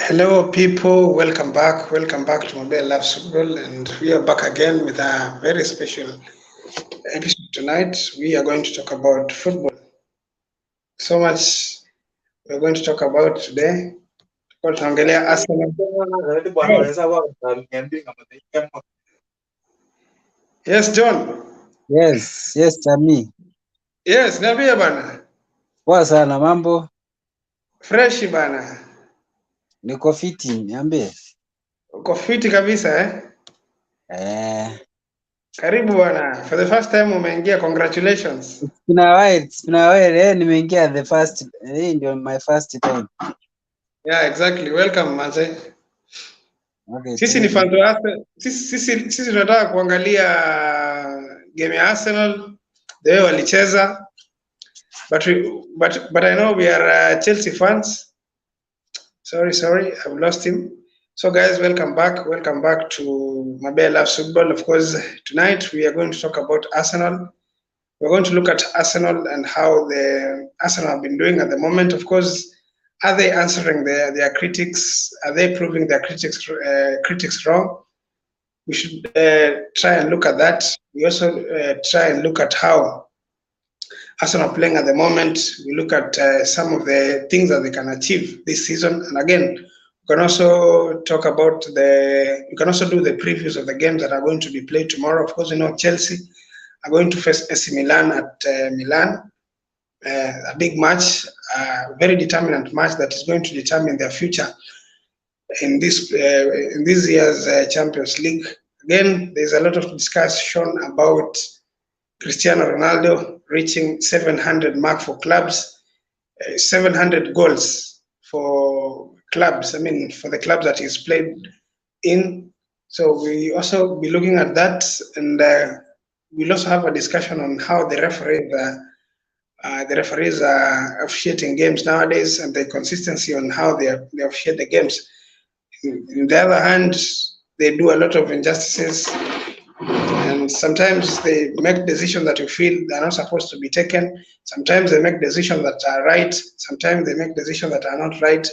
Hello, people. Welcome back. Welcome back to Mobile Loves Football, and we are back again with a very special episode tonight. We are going to talk about football. So much we are going to talk about today. Tuongelea Arsenal. Yes, yes, John. Yes, Tami. Yes, niambie bana. Poa sana mambo. Fresh bana. Niko fiti, niambie. Uko fiti kabisa eh? Eh, Karibu bana. For the first time umeingia, congratulations. it's been a while. Nimeingia the first, hii ndio my first time. Yeah, exactly. Welcome manze. Okay, Sisi ni thank you. fans wa Arsenal. Sisi tunataka kuangalia game ya Arsenal the way walicheza, but I know we are Chelsea fans. Sorry, I've lost him. So guys, welcome back. Welcome back to Mabel Loves Football. Of course, tonight we are going to talk about Arsenal. We're going to look at Arsenal and how the Arsenal have been doing at the moment. Of course, are they answering their critics? Are they proving their critics wrong? We should try and look at that. We also try and look at how Arsenal are playing at the moment. We look at some of the things that they can achieve this season. And again, we can also talk about we can also do the previews of the games that are going to be played tomorrow. Of course, Chelsea are going to face AC Milan at Milan. A big match, a very determinant match that is going to determine their future in this year's Champions League. Again, there's a lot of discussion about Cristiano Ronaldo reaching 700 mark for clubs, 700 goals for clubs. I mean, for the clubs that he's played in. So we also be looking at that, and we'll also have a discussion on how the referees are officiating games nowadays and the consistency on how they officiate the games. On the other hand, they do a lot of injustices, and sometimes they make decisions that you feel they're not supposed to be taken. Sometimes they make decisions that are right. Sometimes they make decisions that are not right.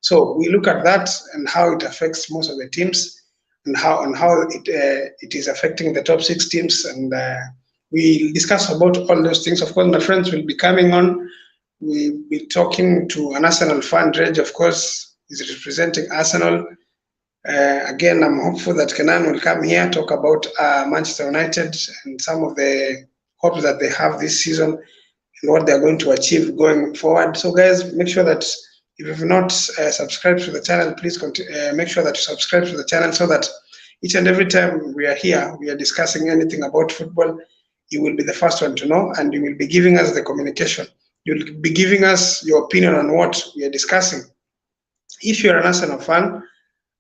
So we look at that and how it affects most of the teams, and how it is affecting the top six teams, and we discuss about all those things. Of course, my friends will be coming on. We'll be talking to an Arsenal fan. Reg, of course, is representing Arsenal. Again, I'm hopeful that Kenan will come here, talk about Manchester United and some of the hopes that they have this season and what they're going to achieve going forward. So, guys, make sure that if you've not subscribed to the channel, please make sure that you subscribe to the channel so that each and every time we are here, we are discussing anything about football, you will be the first one to know, and you will be giving us the communication. You'll be giving us your opinion on what we are discussing. If you're an Arsenal fan,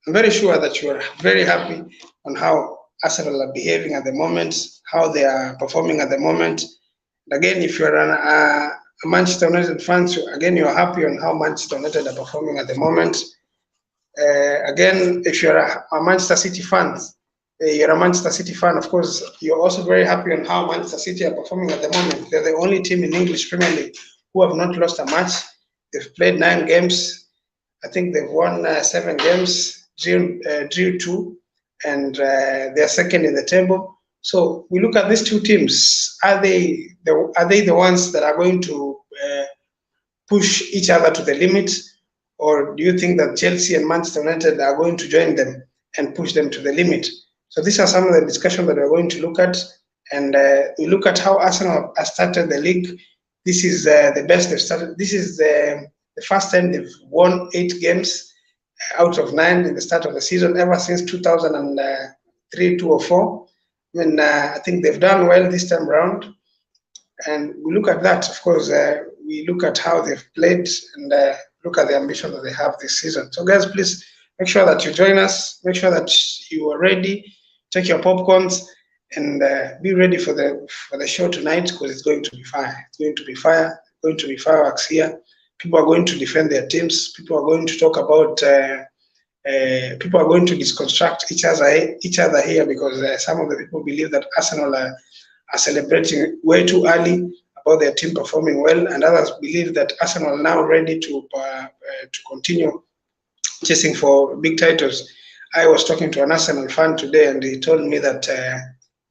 I'm very sure that you are very happy on how Arsenal are behaving at the moment, how they are performing at the moment. And again, if you're a Manchester United fan, again, you're happy on how Manchester United are performing at the moment. Again, if you're a Manchester City fan, of course, you're also very happy on how Manchester City are performing at the moment. They're the only team in English Premier League who have not lost a match. They've played 9 games. I think they've won 7 games. Drew 2, and they're second in the table. So we look at these two teams. Are they the ones that are going to push each other to the limit, or do you think that Chelsea and Manchester United are going to join them and push them to the limit? So these are some of the discussions that we're going to look at, and we look at how Arsenal has started the league. This is the best they've started. This is the first time they've won 8 games out of 9 in the start of the season ever since 2003, 2 or 4. I think they've done well this time around, and we look at that. Of course, we look at how they've played and look at the ambition that they have this season. So, guys, please make sure that you join us. Make sure that you are ready. Take your popcorns and be ready for the show tonight, because it's going to be fire. It's going to be fire. Going to be fireworks here. People are going to defend their teams. People are going to talk about. People are going to deconstruct each other here, because some of the people believe that Arsenal are celebrating way too early about their team performing well, and others believe that Arsenal are now ready to continue chasing for big titles. I was talking to an Arsenal fan today, and he told me that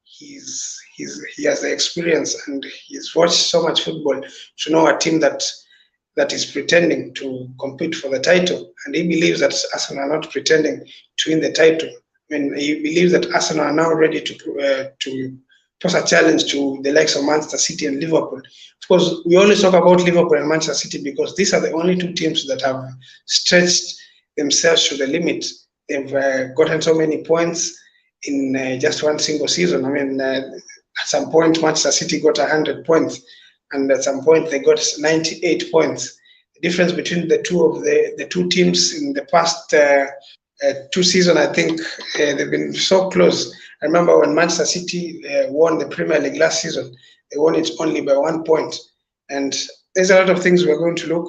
he has the experience and he's watched so much football to know a team that is pretending to compete for the title, and he believes that Arsenal are not pretending to win the title. I mean, he believes that Arsenal are now ready to pose a challenge to the likes of Manchester City and Liverpool. Of course, we always talk about Liverpool and Manchester City because these are the only two teams that have stretched themselves to the limit. They've gotten so many points in just one single season. I mean, at some point, Manchester City got 100 points, and at some point they got 98 points. The difference between the two teams in the past two seasons, I think they've been so close. I remember when Manchester City won the Premier League last season, they won it only by 1 point. And there's a lot of things we're going to look.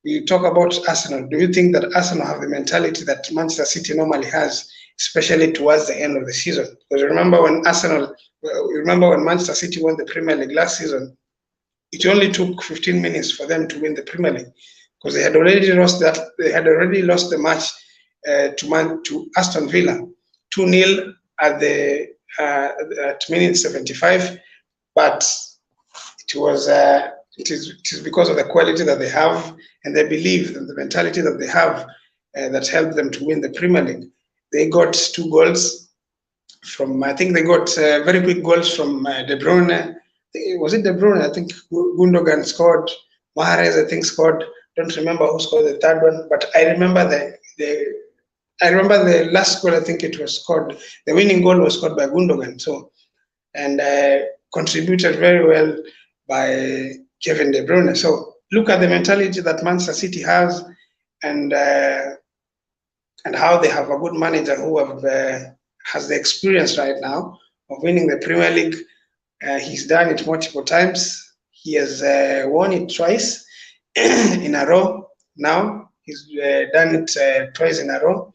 We talk about Arsenal. Do you think that Arsenal have the mentality that Manchester City normally has, especially towards the end of the season? Because remember when Manchester City won the Premier League last season, it only took 15 minutes for them to win the Premier League because they had already lost the match to Aston Villa 2-0 at minute 75, but it is because of the quality that they have and they believe and the mentality that they have that helped them to win the Premier League. They got 2 goals from, I think they got very quick goals from De Bruyne. Was it De Bruyne? I think Gundogan scored. Mahrez, I think, scored. Don't remember who scored the third one, but I remember the last goal. I think it was scored. The winning goal was scored by Gundogan. So, and contributed very well by Kevin De Bruyne. So look at the mentality that Manchester City has, and how they have a good manager who has the experience right now of winning the Premier League. He's done it multiple times. He has won it twice in a row now. He's done it twice in a row.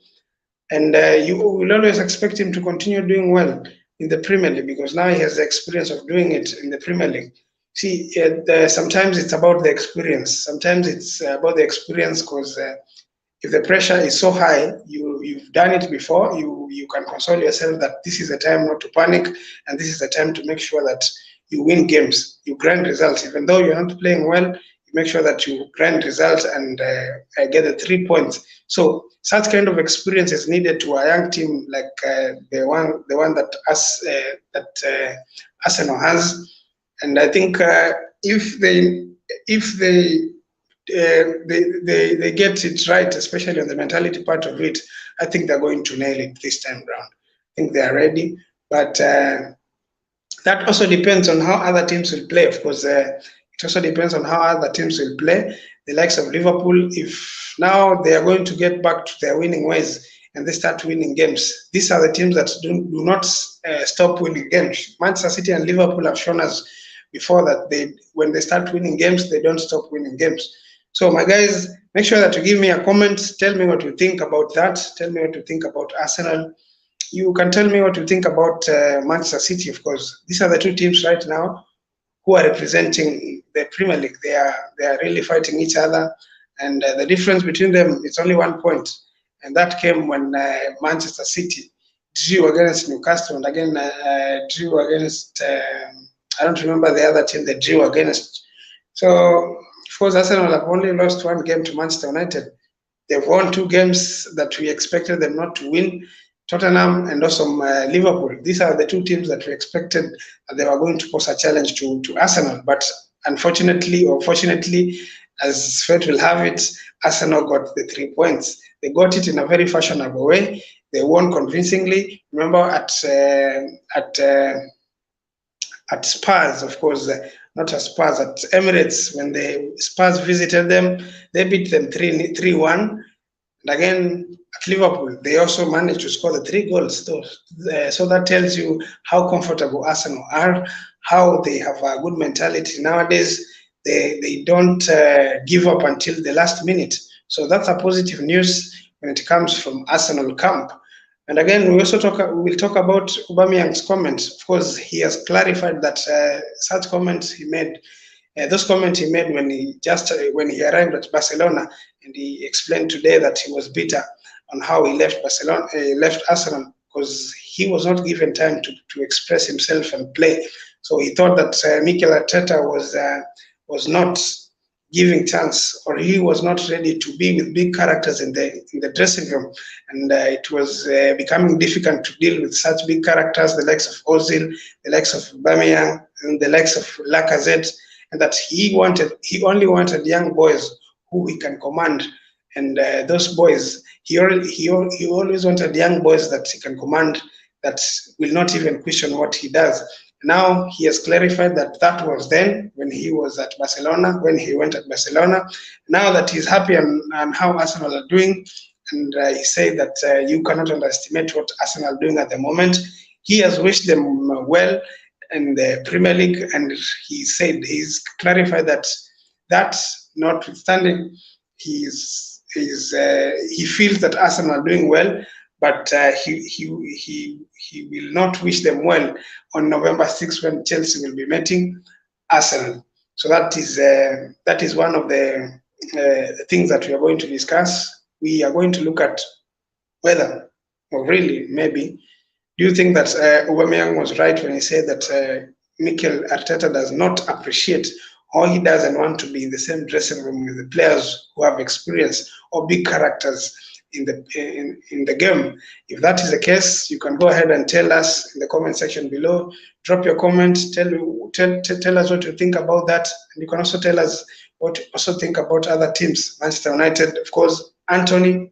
And you will always expect him to continue doing well in the Premier League because now he has the experience of doing it in the Premier League. See, sometimes it's about the experience. Sometimes it's about the experience because if the pressure is so high, you've done it before, you can console yourself that this is the time not to panic, and this is the time to make sure that you win games, you grind results. Even though you're not playing well, you make sure that you grind results and get the 3 points. So such kind of experience is needed to a young team like the one that Arsenal has. And I think if they get it right, especially on the mentality part of it, I think they're going to nail it this time round. I think they are ready, but that also depends on how other teams will play. Of course, it also depends on how other teams will play. The likes of Liverpool, if now they are going to get back to their winning ways and they start winning games, these are the teams that do not stop winning games. Manchester City and Liverpool have shown us before that when they start winning games, they don't stop winning games. So my guys, make sure that you give me a comment. Tell me what you think about that. Tell me what you think about Arsenal. You can tell me what you think about Manchester City, of course. These are the two teams right now who are representing the Premier League. They are really fighting each other, and the difference between them is only 1 point, and that came when Manchester City drew against Newcastle, and again drew against I don't remember the other team they drew against. So of course Arsenal have only lost 1 game to Manchester United. They've won 2 games that we expected them not to win. Tottenham and also Liverpool. These are the 2 teams that we expected they were going to pose a challenge to Arsenal. But unfortunately, or fortunately, as fate will have it, Arsenal got the 3 points. They got it in a very fashionable way. They won convincingly. Remember at Spurs, of course, not at Spurs, at Emirates, when the Spurs visited them, they beat them 3-1. And again, at Liverpool, they also managed to score the 3 goals. So that tells you how comfortable Arsenal are, how they have a good mentality. Nowadays, they don't give up until the last minute. So that's a positive news when it comes from Arsenal camp. And again, we will talk about Aubameyang's comments. Of course, he has clarified that such comments he made those comments he made when he arrived at Barcelona, and he explained today that he was bitter on how he left Barcelona, left Arsenal, because he was not given time to express himself and play. So he thought that Mikel Arteta was not giving chance, or he was not ready to be with big characters in the dressing room, and it was becoming difficult to deal with such big characters, the likes of Ozil, the likes of Aubameyang, and the likes of Lacazette, and that he only wanted young boys who he can command, and those boys he always wanted young boys that he can command, that will not even question what he does. Now he has clarified that that was then when he was at Barcelona, when he went at Barcelona. Now that he's happy on how Arsenal are doing, and he said that you cannot underestimate what Arsenal are doing at the moment. He has wished them well in the Premier League, and he's clarified that notwithstanding, he feels that Arsenal are doing well, but he will not wish them well on November 6th when Chelsea will be meeting Arsenal. So that is one of the things that we are going to discuss. We are going to look at whether, or really maybe, do you think that Aubameyang was right when he said that Mikel Arteta does not appreciate, or he doesn't want to be in the same dressing room with the players who have experience or big characters in the game? If that is the case, you can go ahead and tell us in the comment section below. Drop your comment. Tell us what you think about that, and you can also tell us what you also think about other teams. Manchester United, of course. Anthony,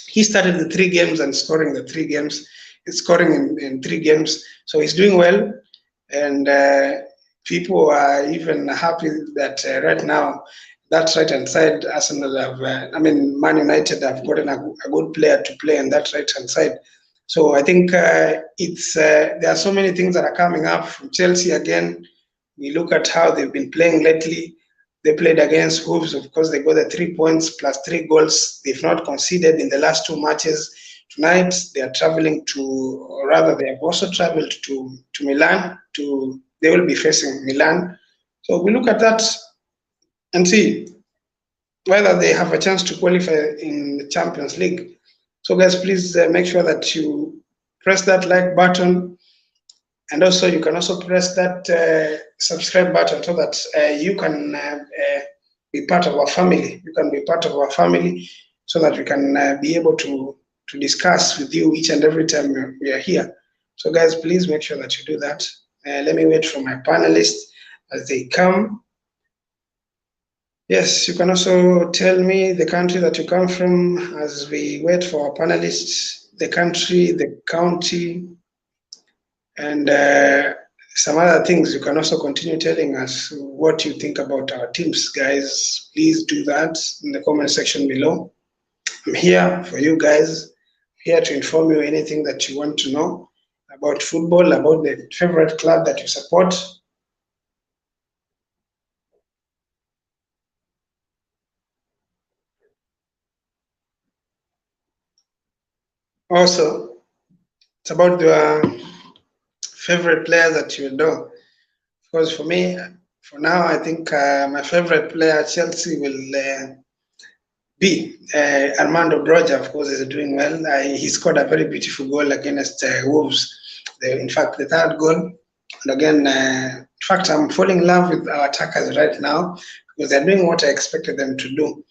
he started the 3 games and scoring the 3 games. He's scoring in 3 games, so he's doing well, and people are even happy that right now, that right-hand side, Arsenal have, Man United have gotten a good player to play on that right-hand side. So I think there are so many things that are coming up from Chelsea again. We look at how they've been playing lately. They played against Wolves, of course. They got the 3 points plus 3 goals. They've not conceded in the last 2 matches. Tonight they are traveling to, or rather, they have also traveled to Milan. They will be facing Milan. So we look at that and see whether they have a chance to qualify in the Champions League. So guys, please make sure that you press that like button, and also you can also press that subscribe button so that you can be part of our family. You can be part of our family so that we can be able to discuss with you each and every time we are here. So guys, please make sure that you do that. Let me wait for my panelists as they come. Yes, you can also tell me the country that you come from as we wait for our panelists, the country, the county, and some other things. You can also continue telling us what you think about our teams, guys. Please do that in the comment section below. I'm here for you guys, here to inform you anything that you want to know about football, about the favorite club that you support. Also, it's about the favorite player that you know. Because for me, for now, I think my favorite player at Chelsea will be Armando Broja. Of course, is doing well. He scored a very beautiful goal against Wolves. In fact, the 3rd goal. And again, in fact, I'm falling in love with our attackers right now because they're doing what I expected them to do.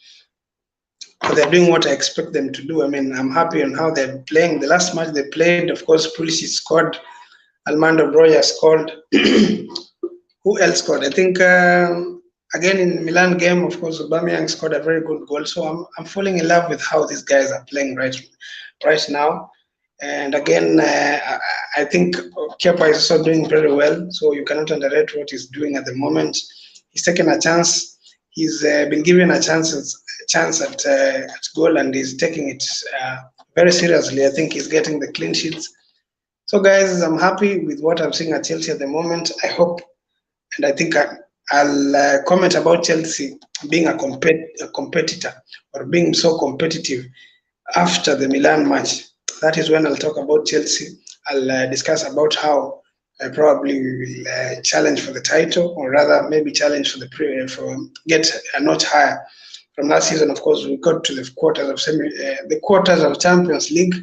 They're doing what I expect them to do. I mean, I'm happy on how they're playing. The last match they played, of course, Pulisic scored. Armando Broja scored. Who else scored? I think again in Milan game, of course, Aubameyang scored a very good goal. So I'm falling in love with how these guys are playing right now. And again, I think Kepa is also doing very well. So you cannot underrate what he's doing at the moment. He's taken a chance. He's been given a chance at goal, and he's taking it very seriously. I think he's getting the clean sheets. So guys, I'm happy with what I'm seeing at Chelsea at the moment. I hope, and I think I'll comment about Chelsea being a competitor or being so competitive after the Milan match. That is when I'll talk about Chelsea. I'll discuss about how probably we will challenge for the title, or rather maybe challenge for get a notch higher. From last season, of course, we got to the quarters of Champions League.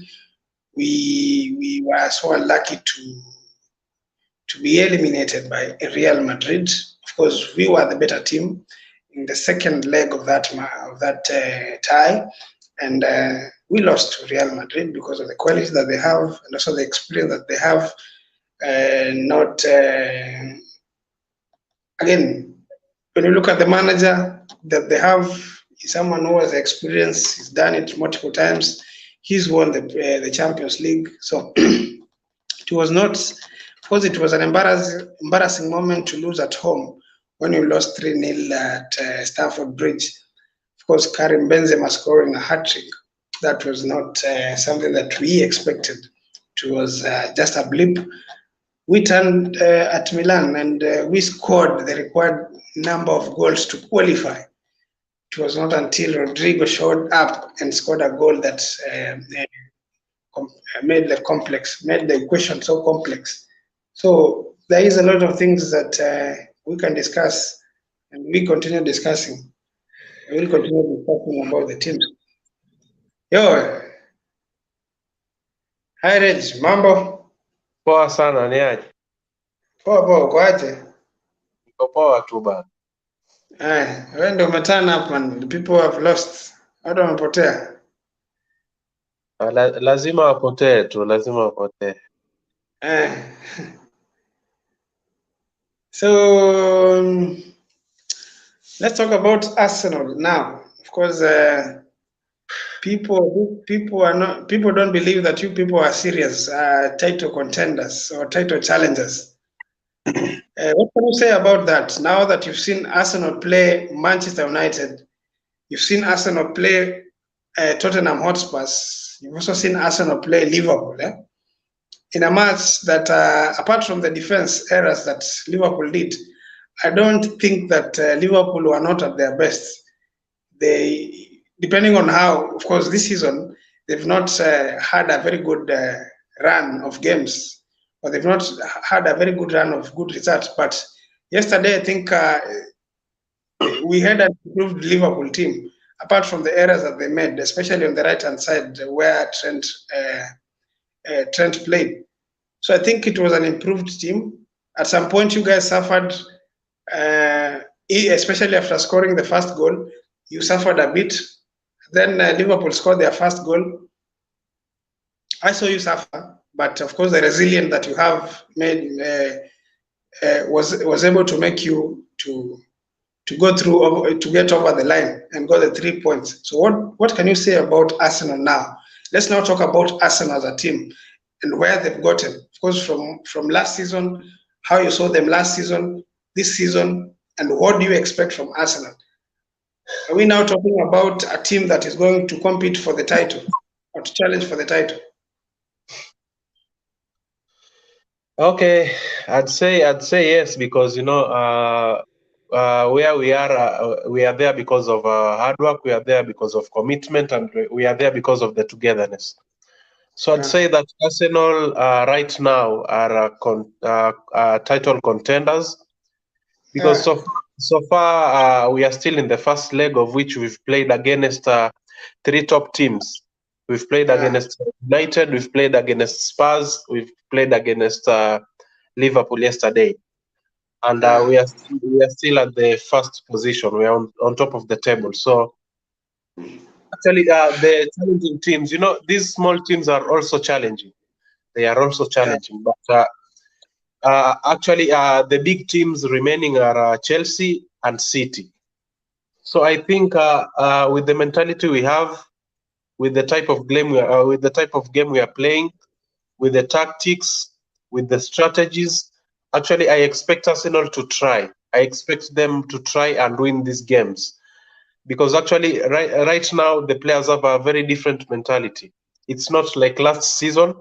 We were so unlucky to be eliminated by Real Madrid. Of course, we were the better team in the second leg of that tie, and we lost to Real Madrid because of the quality that they have and also the experience that they have. Not again, when you look at the manager that they have, is someone who has experience. He's done it multiple times. He's won the Champions League, so it was not. Of course, it was an embarrassing moment to lose at home when you lost 3-0 at Stamford Bridge. Of course, Karim Benzema scoring a hat-trick. That was not something that we expected. It was just a blip. We turned at Milan and we scored the required number of goals to qualify. It was not until Rodrigo showed up and scored a goal that made the equation so complex. So there is a lot of things that we can discuss, and we continue discussing. We will continue discussing about the teams. Yo, hi Reg, mambo? Poa sana, ni aje? Poa, ukoaje? Niko poa tu bana. Wewe ndio umetana hapa man. The people have lost. Watu wamepotea. Lazima wapotee tu, lazima wapotee. So let's talk about Arsenal now. Of course, people don't believe that you people are serious title contenders or title challengers. What can you say about that? Now that you've seen Arsenal play Manchester United, you've seen Arsenal play Tottenham Hotspurs, you've also seen Arsenal play Liverpool. In a match that, apart from the defense errors that Liverpool did, I don't think that Liverpool were not at their best. They, depending on how, of course, this season, they've not had a very good run of games, or they've not had a very good run of good results. But yesterday, I think we had an improved Liverpool team, apart from the errors that they made, especially on the right-hand side where Trent played. So I think it was an improved team. At some point, you guys suffered, especially after scoring the first goal, you suffered a bit. Then Liverpool scored their first goal. I saw you suffer, but of course the resilience that you have made was able to make you to go through, to get over the line and got the 3 points. So what can you say about Arsenal now? Let's now talk about Arsenal as a team and where they've gotten. Of course, from last season, how you saw them last season, this season, and what do you expect from Arsenal? Are we now talking about a team that is going to compete for the title or to challenge for the title? Okay, I'd say yes, because where we are there because of hard work, we are there because of commitment, and we are there because of the togetherness. So I'd say that Arsenal right now are title contenders, because so far we are still in the first leg, of which we've played against 3 top teams. We've played against United, we've played against Spurs, we've played against Liverpool yesterday, and we are still at the first position. We are on top of the table. So actually, the challenging teams, these small teams are also challenging. They are also challenging, but actually, the big teams remaining are Chelsea and City. So I think with the mentality we have, with the type of game we are playing, with the tactics, with the strategies, actually, I expect Arsenal to try. I expect them to try and win these games, because actually, right now, the players have a very different mentality. It's not like last season.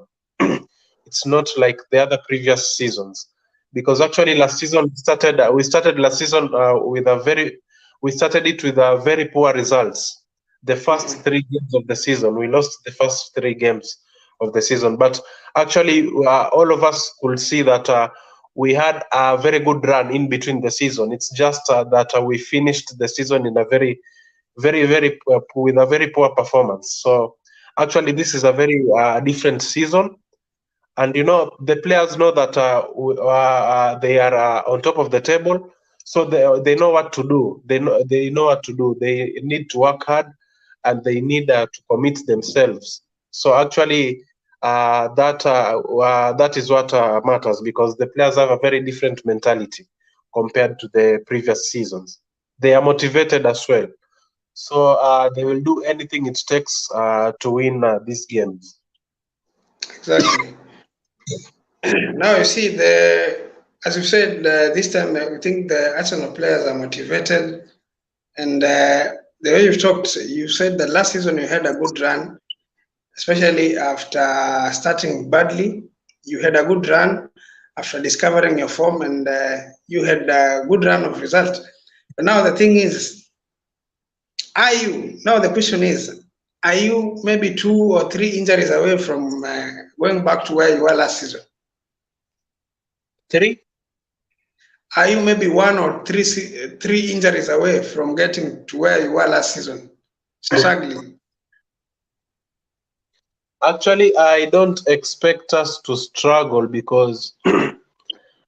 It's not like the other previous seasons, because actually last season we started last season with very poor results. The first 3 games of the season, we lost the first 3 games of the season. But actually, all of us could see that we had a very good run in between the season. It's just that we finished the season in a very with a very poor performance. So actually, this is a very different season, and the players know that they are on top of the table, so they know what to do. They know what to do. They need to work hard, and they need to commit themselves. So actually, that is what matters, because the players have a very different mentality compared to the previous seasons. They are motivated as well. So they will do anything it takes to win these games. Exactly. Now you see, as you said, this time I think the Arsenal players are motivated, and the way you've talked, you said that last season you had a good run, especially after starting badly. You had a good run after discovering your form, and you had a good run of result. But now the thing is, now the question is, are you maybe 2 or 3 injuries away from going back to where you were last season? 3? Are you maybe 1 or 3 injuries away from getting to where you were last season? Struggling. Actually, I don't expect us to struggle, because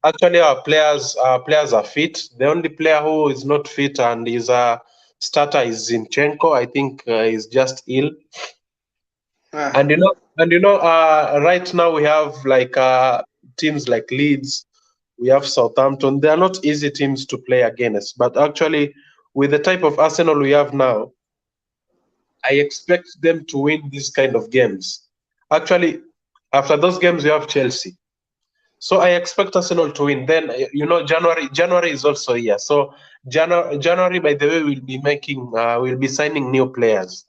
actually our players are fit. The only player who is not fit and is a starter is Zinchenko. I think he's just ill. And right now we have like teams like Leeds, we have Southampton. They are not easy teams to play against. But actually, with the type of Arsenal we have now, I expect them to win these kind of games. Actually, after those games, we have Chelsea. So I expect Arsenal to win. Then January is also here. So January, by the way, we'll be signing new players.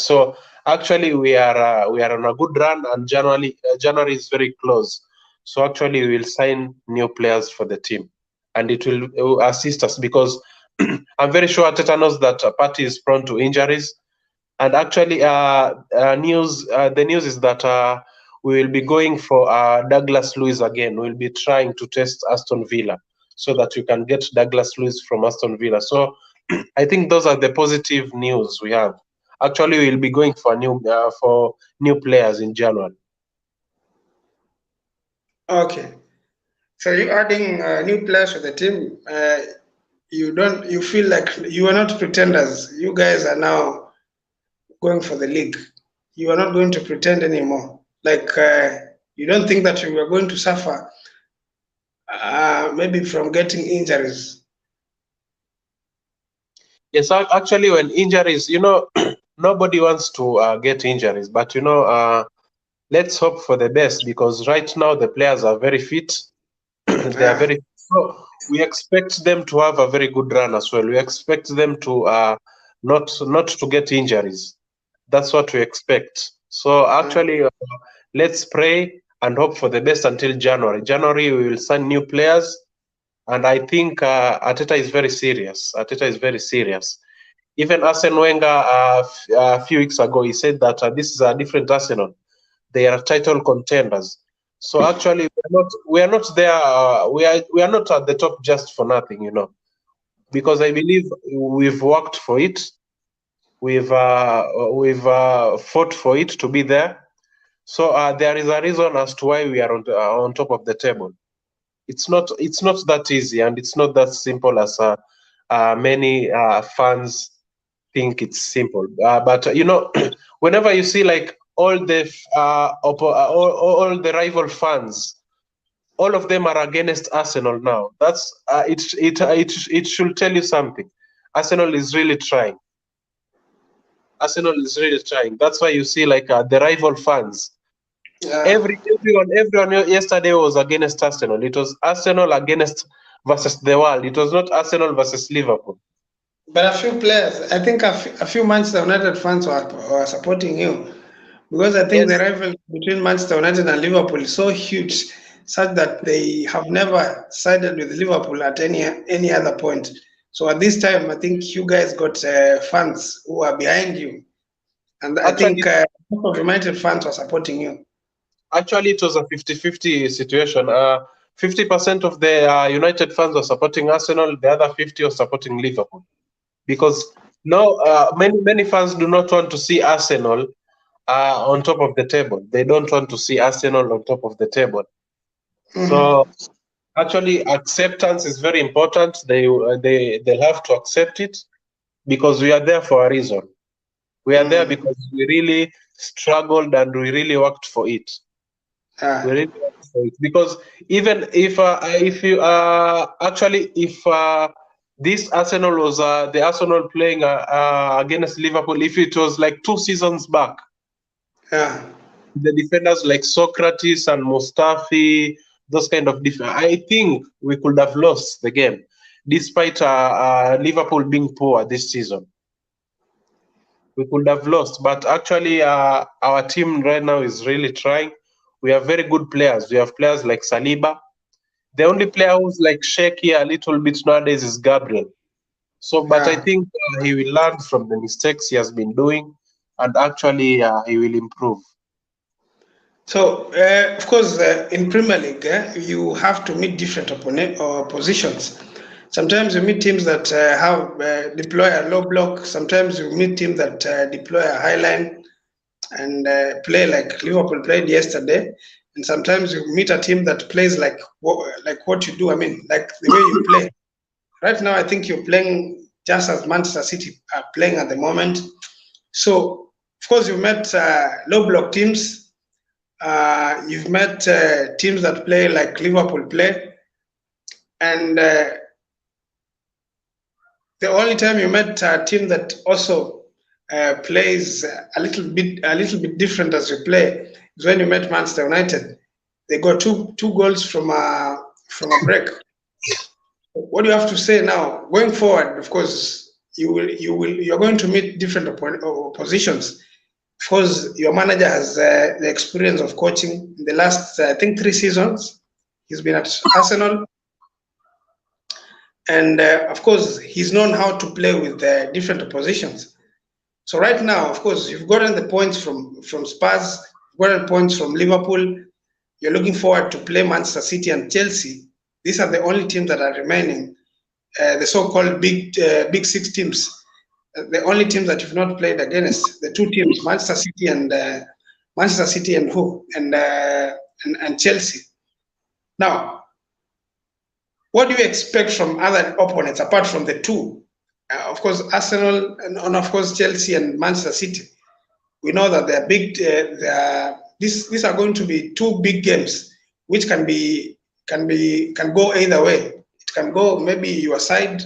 So actually, we are on a good run, and January is very close. So actually, we will sign new players for the team, and it will assist us, because I'm very sure Arteta knows that Partey is prone to injuries. And actually, the news is that we will be going for Douglas Luiz again. We'll be trying to test Aston Villa, so that we can get Douglas Luiz from Aston Villa. So I think those are the positive news we have. Actually, we'll be going for new players in January. Okay. So you're adding new players to the team. You feel like you are not pretenders. You guys are now going for the league. You are not going to pretend anymore. Like you don't think that you are going to suffer maybe from getting injuries. Yes, actually, when injuries, nobody wants to get injuries, but let's hope for the best, because right now the players are very fit. They are very. So we expect them to have a very good run as well. We expect them to not to get injuries. That's what we expect. So actually, let's pray and hope for the best until January. January we will sign new players, and I think Arteta is very serious. Even Arsene Wenger a few weeks ago, he said that this is a different Arsenal. They are title contenders. So actually, we are not there. We are not at the top just for nothing, because I believe we've worked for it. We've fought for it to be there. So there is a reason as to why we are on top of the table. It's not that easy, and it's not that simple as many fans think it's simple. But whenever you see like all the rival fans, all of them are against Arsenal now. That's it should tell you something. Arsenal is really trying. That's why you see like the rival fans. Everyone yesterday was against Arsenal. It was Arsenal versus the world. It was not Arsenal versus Liverpool. But a few players, I think a few Manchester United fans were supporting you, because I think the rivalry between Manchester United and Liverpool is so huge, such that they have never sided with Liverpool at any other point. So at this time, I think you guys got fans who are behind you, and I think most of United fans were supporting you. Actually, it was a 50-50 situation. 50% of the United fans were supporting Arsenal, the other 50 were supporting Liverpool. Because now many fans do not want to see Arsenal on top of the table. They don't want to see Arsenal on top of the table. So actually, acceptance is very important. They'll have to accept it because we are there for a reason. We are there because we really struggled and we really worked for it. We really worked for it because even if this Arsenal was the Arsenal playing against Liverpool, if it was like 2 seasons back, the defenders like Socrates and Mustafi, those kind of I think we could have lost the game, despite Liverpool being poor this season. We could have lost, but actually our team right now is really trying. We have very good players. We have players like Saliba. The only player who's like shaky a little bit nowadays is Gabriel. So, but I think he will learn from the mistakes he has been doing, and actually he will improve. So, of course, in Premier League, you have to meet different opponent or positions. Sometimes you meet teams that deploy a low block. Sometimes you meet teams that deploy a high line and play like Liverpool played yesterday. And sometimes you meet a team that plays like what you do. I mean, like the way you play. Right now, I think you're playing just as Manchester City are playing at the moment. So, of course, you met low block teams. You've met teams that play like Liverpool play. And the only time you met a team that also plays a little bit different as you play is when you met Manchester United. They got two goals from a break. What do you have to say now going forward? Of course, you're going to meet different oppositions. Of course, your manager has the experience of coaching in the last I think 3 seasons. He's been at Arsenal. And of course, he's known how to play with different oppositions. So right now, of course, you've gotten the points from Spurs, you've gotten points from Liverpool. You're looking forward to play Manchester City and Chelsea. These are the only teams that are remaining, the so-called big 6 teams. The only teams that you've not played against, the 2 teams, Manchester City and Chelsea. Now, what do you expect from other opponents apart from the 2? Of course, Arsenal and of course Chelsea and Manchester City. We know that they're big. These are going to be 2 big games, which can go either way. It can go maybe your side,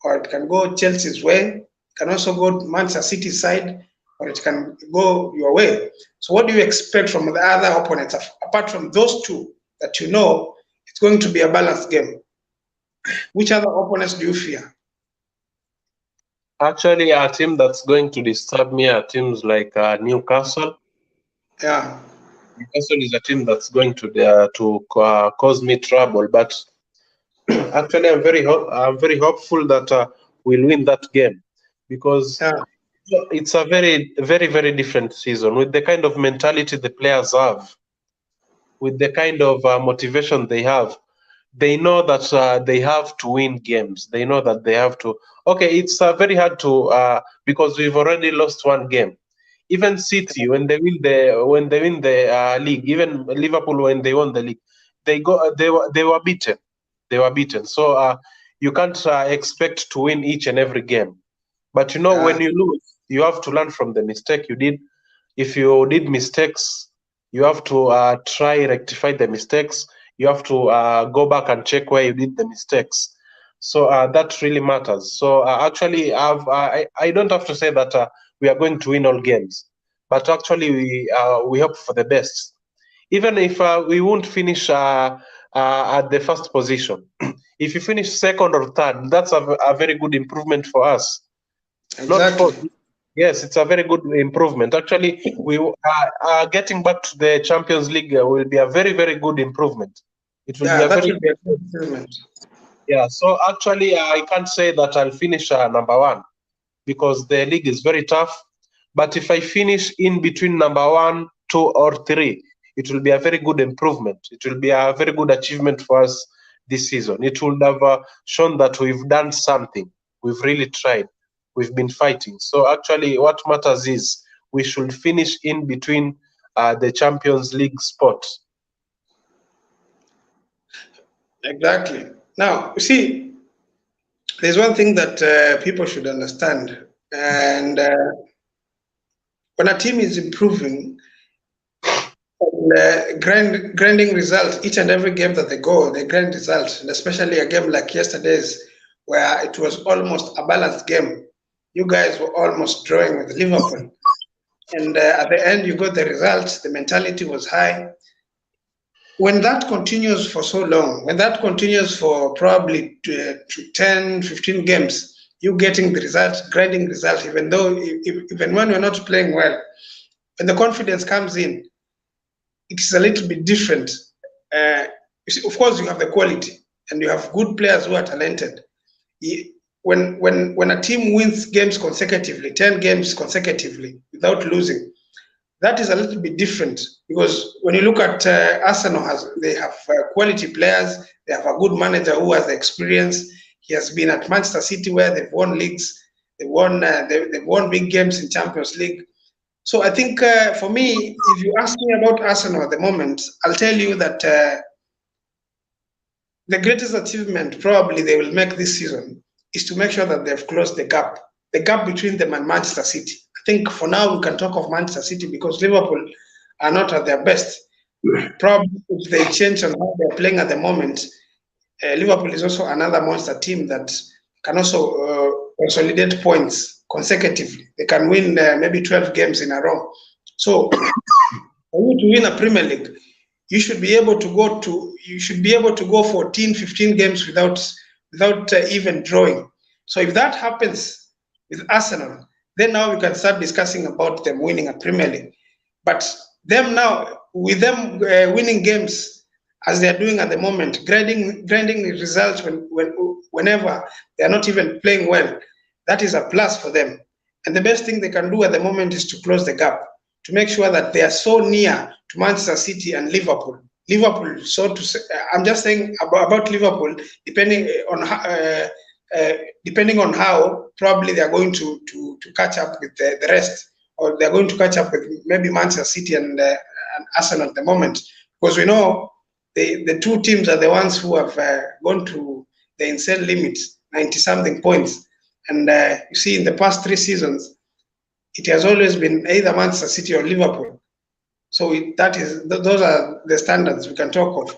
or it can go Chelsea's way. It can also go Manchester City's side, or it can go your way. So, what do you expect from the other opponents apart from those 2 that you know it's going to be a balanced game? Which other opponents do you fear? Actually, a team that's going to disturb me are teams like Newcastle. Yeah. Newcastle is a team that's going to cause me trouble. But actually, I'm very hopeful that we'll win that game because it's a very, very, very different season with the kind of mentality the players have, with the kind of motivation they have. They know that they have to win games. They know that they have to. Okay, it's very hard to because we've already lost 1 game. Even City, when they win the league, even Liverpool when they won the league, they were beaten. They were beaten. So you can't expect to win each and every game. But when you lose, you have to learn from the mistake you did. If you did mistakes, you have to try rectify the mistakes. You have to go back and check where you did the mistakes. So that really matters. So actually, I don't have to say that we are going to win all games, but actually we hope for the best. Even if we won't finish at the first position, if you finish 2nd or 3rd, that's a very good improvement for us. Exactly. Yes, it's a very good improvement. Actually, we getting back to the Champions League will be a very, very good improvement. It will be a very good improvement. Yeah, so actually, I can't say that I'll finish number 1 because the league is very tough. But if I finish in between number 1, 2, or 3, it will be a very good improvement. It will be a very good achievement for us this season. It would have shown that we've done something. We've really tried. We've been fighting. So actually, what matters is we should finish in between the Champions League spot. Exactly. Now, you see, there's one thing that people should understand, and when a team is improving, grinding results each and every game that they go, they grind results, and especially a game like yesterday's, where it was almost a balanced game. You guys were almost drawing with Liverpool, and at the end you got the results. The mentality was high. When that continues for so long, when that continues for probably 10, 15 games, you getting the results, grinding results, even though even when you're not playing well, when the confidence comes in, it's a little bit different. You see, of course, you have the quality and you have good players who are talented. When a team wins games consecutively, 10 games consecutively without losing, that is a little bit different, because when you look at Arsenal, they have quality players, they have a good manager who has the experience. He has been at Manchester City where they've won leagues, they've won big games in Champions League. So I think for me, if you ask me about Arsenal at the moment, I'll tell you that the greatest achievement probably they will make this season is to make sure that they've closed the gap between them and Manchester City. I think for now we can talk of Manchester City because Liverpool are not at their best. Probably if they change on how they're playing at the moment, Liverpool is also another monster team that can also consolidate points consecutively. They can win maybe 12 games in a row. So for you to win a Premier League, you should be able to go 14, 15 games without even drawing. So if that happens with Arsenal, then now we can start discussing about them winning a Premier League. But them now, with them winning games as they are doing at the moment, grinding results whenever they are not even playing well, that is a plus for them. And the best thing they can do at the moment is to close the gap, to make sure that they are so near to Manchester City and Liverpool. So to say, I'm just saying about Liverpool, depending on how probably they are going to catch up with the rest, or they're going to catch up with maybe Manchester City and Arsenal at the moment, because we know the two teams are the ones who have gone to the insane limits, 90-something points. And you see, in the past 3 seasons, it has always been either Manchester City or Liverpool. So those are the standards we can talk of.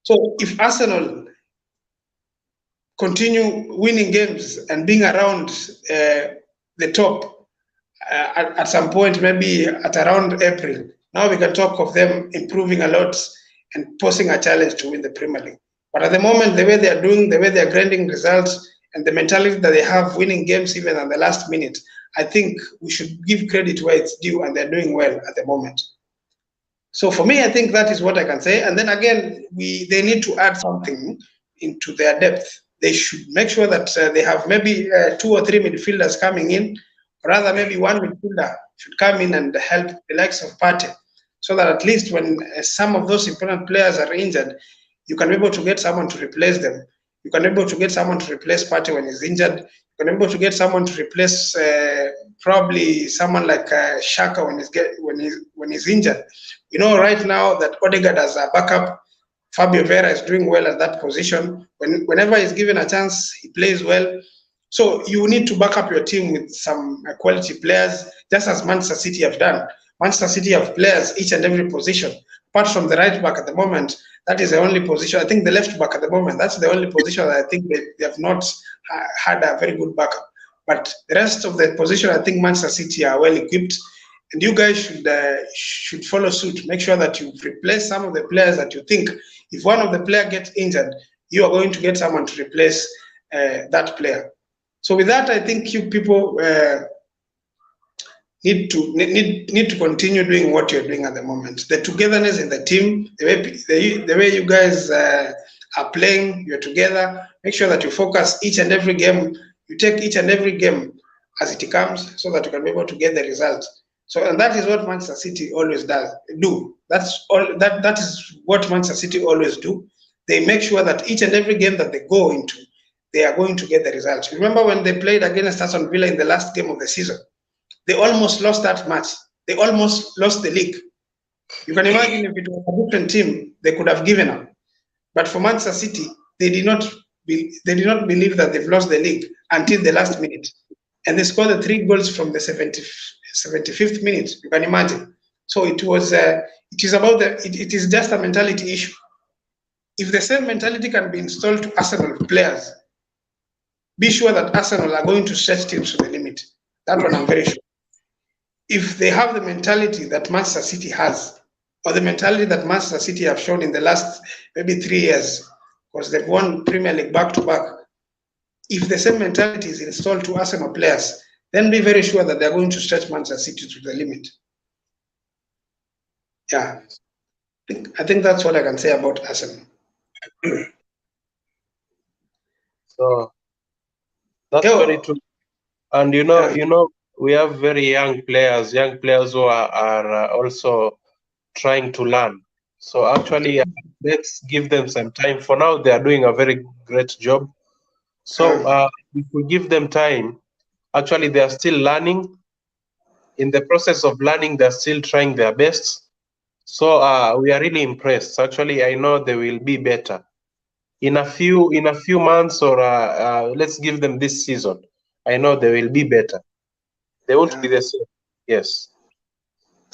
So if Arsenal continue winning games and being around the top at some point, maybe at around April, now we can talk of them improving a lot and posing a challenge to win the Premier League. But at the moment, the way they are doing, the way they are grinding results, and the mentality that they have, winning games even at the last minute, I think we should give credit where it's due, and they're doing well at the moment. So for me, I think that is what I can say. And then again, they need to add something into their depth. They should make sure that they have maybe 2 or 3 midfielders coming in, or rather maybe one midfielder should come in and help the likes of Partey, so that at least when some of those important players are injured, you can be able to get someone to replace them. You can be able to get someone to replace Partey when he's injured. You can be able to get someone to replace probably someone like Xhaka when he's injured. You know, right now that Odegaard has a backup. Fabio Vera is doing well at that position. Whenever he's given a chance, he plays well. So you need to back up your team with some quality players, just as Manchester City have done. Manchester City have players each and every position. Apart from the right back at the moment, that is the only position. I think the left back at the moment, that's the only position that I think they have not had a very good backup. But the rest of the position, I think Manchester City are well equipped. And you guys should follow suit. Make sure that you replace some of the players that you think, if one of the players gets injured, you are going to get someone to replace that player. So with that, I think you people need to continue doing what you're doing at the moment. The togetherness in the team, the way you guys are playing, you're together. Make sure that you focus each and every game. You take each and every game as it comes, so that you can be able to get the results. So, and that is what Manchester City always do. That's all. That is what Manchester City always do. They make sure that each and every game that they go into, they are going to get the results. Remember when they played against Aston Villa in the last game of the season? They almost lost that match. They almost lost the league. You can imagine if it was a different team, they could have given up. But for Manchester City, they did not believe that they've lost the league until the last minute, and they scored the 3 goals from the 75th minute. You can imagine. So it was. It is about the. It is just a mentality issue. If the same mentality can be installed to Arsenal players, be sure that Arsenal are going to stretch teams to the limit. That one I'm very sure. If they have the mentality that Manchester City has, or the mentality that Manchester City have shown in the last maybe 3 years, because they've won Premier League back to back, if the same mentality is installed to Arsenal players, then be very sure that they're going to stretch Manchester City to the limit. Yeah, I think that's what I can say about Arsenal. So that's very true. And you know, we have very young players who are also trying to learn. So actually, let's give them some time. For now, they are doing a very great job. So if we give them time, actually, they are still learning. In the process of learning, they're still trying their best. So we are really impressed. Actually, I know they will be better in a few months, or let's give them this season. I know they will be better. They won't be the same. Yes.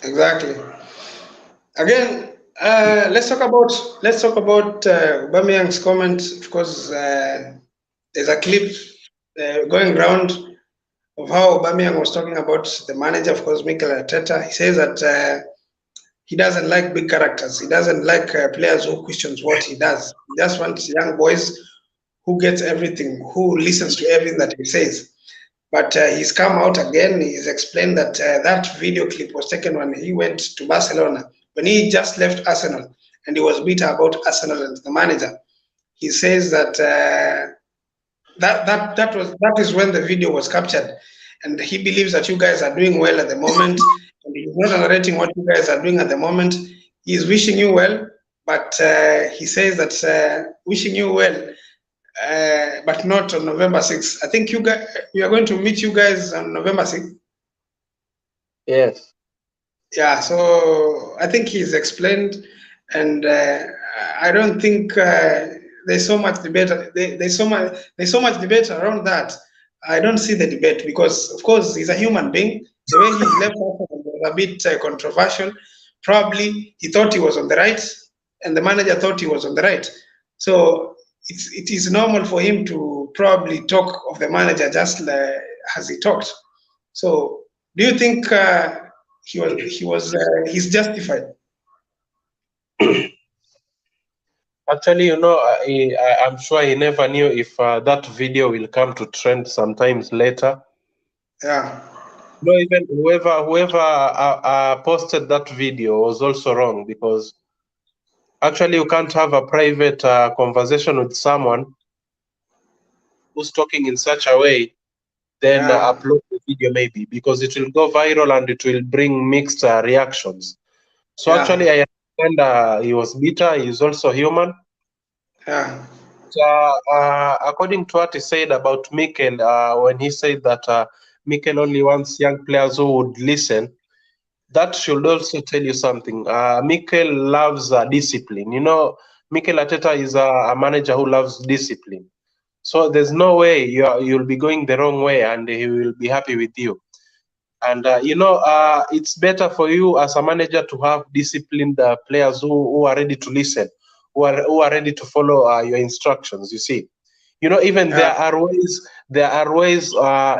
Exactly. Again, let's talk about Aubameyang's comment, because there's a clip going around of how Aubameyang was talking about the manager, of course, Mikel Arteta. He says that he doesn't like big characters. He doesn't like players who questions what he does. He just wants young boys who gets everything, who listens to everything that he says. But he's come out again. He's explained that that video clip was taken when he went to Barcelona, when he just left Arsenal, and he was bitter about Arsenal and the manager. He says that that is when the video was captured, and he believes that you guys are doing well at the moment, and he's not narrating what you guys are doing at the moment. He's wishing you well, but he says that wishing you well, but not on November 6th. I think we are going to meet you guys on November 6th. Yes. Yeah, so I think he's explained, and I don't think there's so much debate. There's so much debate around that. I don't see the debate, because, of course, he's a human being. The way he left was a bit controversial. Probably he thought he was on the right, and the manager thought he was on the right. So it is normal for him to probably talk of the manager just as he talked. So do you think he's justified? Actually, you know, I'm sure he never knew if that video will come to trend sometimes later. Yeah. No, even whoever posted that video was also wrong, because actually you can't have a private conversation with someone who's talking in such a way, then upload the video, maybe, because it will go viral and it will bring mixed reactions. So actually, I understand he was bitter. He's also human. Yeah. According to what he said about Mikel, when he said that Mikel only wants young players who would listen, that should also tell you something. Mikel loves discipline. You know, Mikel Arteta is a manager who loves discipline. So there's no way you'll be going the wrong way and he will be happy with you. And you know, it's better for you as a manager to have disciplined players who are ready to listen, who are ready to follow your instructions. You see, you know, even there are ways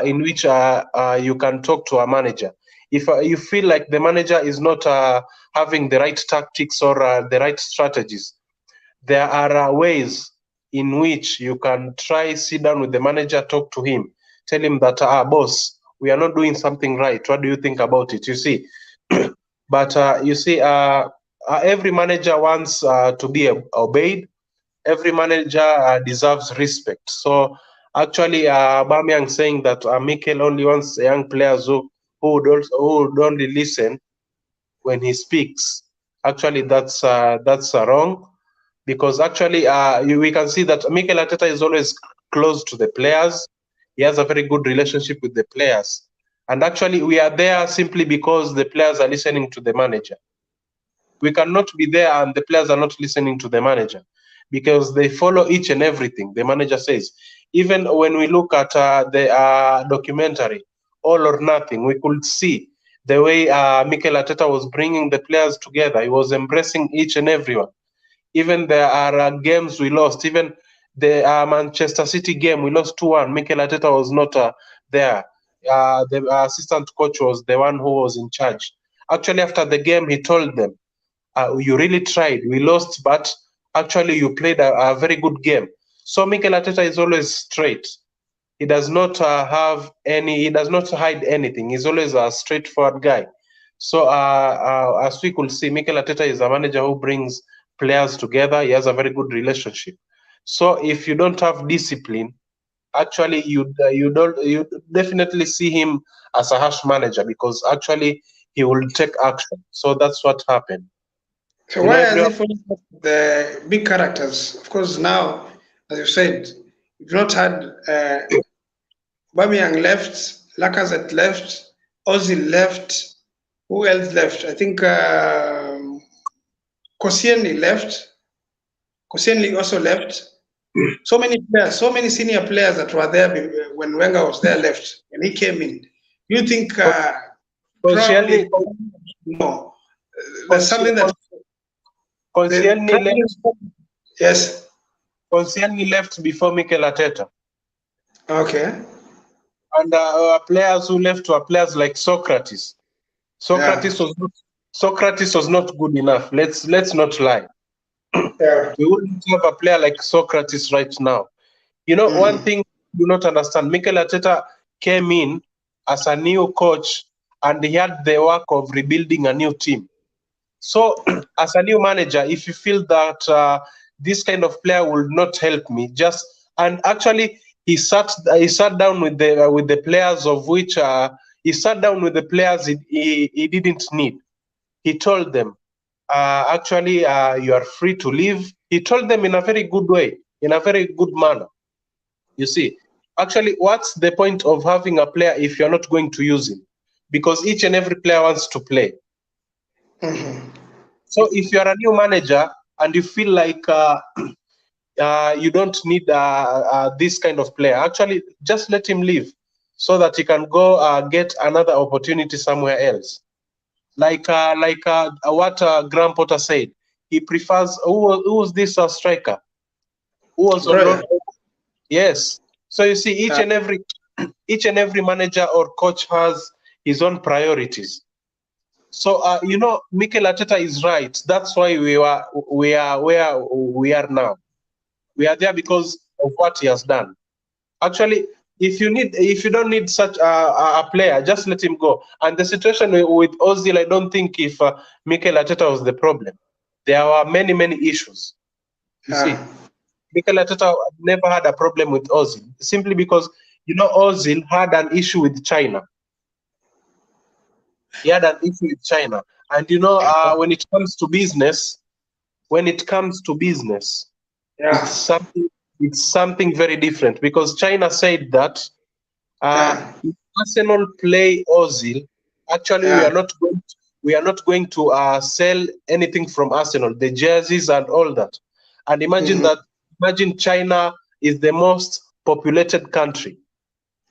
in which you can talk to a manager. If you feel like the manager is not having the right tactics or the right strategies, there are ways in which you can sit down with the manager, talk to him, tell him that, boss, we are not doing something right. What do you think about it? You see, but you see, every manager wants to be obeyed. Every manager deserves respect. So actually, Aubameyang saying that Mikel only wants young players who who would only listen when he speaks. Actually, that's wrong, because actually we can see that Mikel Arteta is always close to the players. He has a very good relationship with the players, and actually we are there simply because the players are listening to the manager. We cannot be there and the players are not listening to the manager, because they follow each and everything the manager says. Even when we look at the documentary, All or Nothing, we could see the way Mikel Arteta was bringing the players together. He was embracing each and everyone. Even there are games we lost. Even the Manchester City game, we lost 2-1. Mikel Arteta was not there. The assistant coach was the one who was in charge. Actually, after the game, he told them, you really tried. We lost, but actually you played a very good game. So Mikel Arteta is always straight. He does not he does not hide anything. He's always a straightforward guy. So as we could see, Mikel Arteta is a manager who brings players together. He has a very good relationship. So if you don't have discipline, actually you definitely see him as a harsh manager, because actually he will take action. So that's what happened. So why are they following the big characters? Of course, now, as you said, you've not had Aubameyang left, Lacazette left, Ozil left. Who else left? I think Koscielny left. Koscielny also left. So many players, so many senior players that were there when Wenger was there left. When he came in, you think probably no? There's something that Koscielny left. Yes. Koscielny left before Mikel Arteta. Okay. And players who left were players like Socrates. Socrates was not good enough. Let's not lie. Yeah. We wouldn't have a player like Socrates right now. You know, one thing you do not understand, Mikel Arteta came in as a new coach and he had the work of rebuilding a new team. So as a new manager, if you feel that this kind of player will not help me, and actually he sat down with the players, of which he sat down with the players he didn't need. He told them, actually, you are free to leave. He told them in a very good way, in a very good manner. You see, actually, what's the point of having a player if you're not going to use him? Because each and every player wants to play. So if you're a new manager and you feel like you don't need this kind of player, actually, just let him leave so that he can go get another opportunity somewhere else. Like what Graham Potter said, he prefers. Who was this striker? Who was on loan? Yes. So you see, each and every manager or coach has his own priorities. So you know, Mikel Arteta is right. That's why we are where we are now. We are there because of what he has done. Actually, if you don't need such a player, just let him go. And the situation with Ozil, I don't think if Mikel Arteta was the problem. There were many issues. You see, Mikel Arteta never had a problem with Ozil, simply because, you know, Ozil had an issue with China. He had an issue with China. And, you know, when it comes to business, it's something very different, because China said that if Arsenal play Ozil, actually we are not going to sell anything from Arsenal, the jerseys and all that. And imagine China is the most populated country.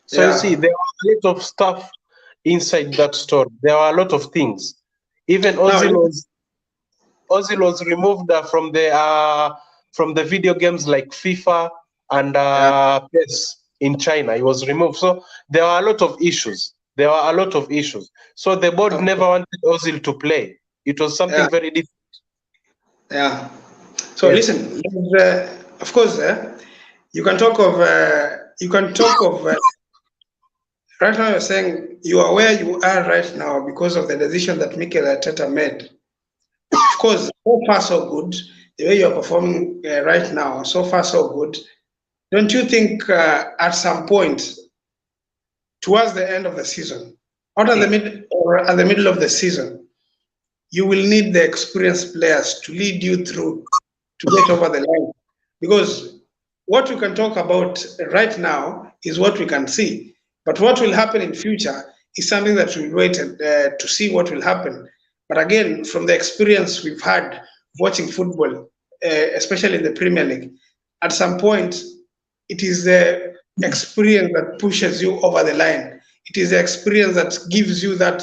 So you see, there are a lot of stuff inside that story. There are a lot of things. Even Ozil was removed from the video games like FIFA and PES in China. He was removed. So there are a lot of issues. So the board never wanted Ozil to play. It was something very different. Yeah. So listen, of course, you can talk of right now. You're saying you are where you are right now because of the decision that Mikel Arteta made. Of course, so far so good. The way you're performing right now, so far so good. Don't you think at some point, towards the end of the season, out of the mid or at the middle of the season, you will need the experienced players to lead you through to get over the line. Because what we can talk about right now is what we can see. But what will happen in future is something that we'll wait to see what will happen. But again, from the experience we've had watching football, especially in the Premier League, at some point, it is the experience that pushes you over the line. It is the experience that gives you that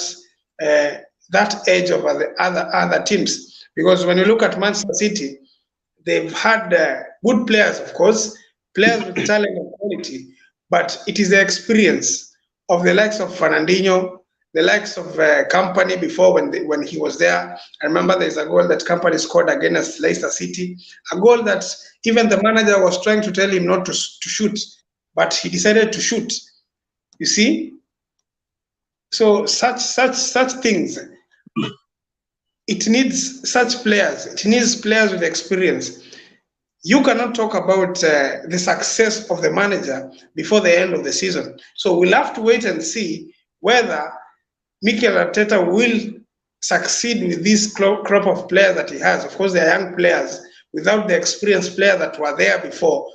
edge over the other teams. Because when you look at Manchester City, they've had good players, of course, players with talent and quality, but it is the experience of the likes of Fernandinho, the likes of Company before when he was there. I remember there's a goal that Company scored against Leicester City, a goal that even the manager was trying to tell him not to shoot, but he decided to shoot. You see? So such things, it needs such players. It needs players with experience. You cannot talk about the success of the manager before the end of the season. So we'll have to wait and see whether Mikel Arteta will succeed with this crop of players that he has. Of course, they are young players without the experienced players that were there before,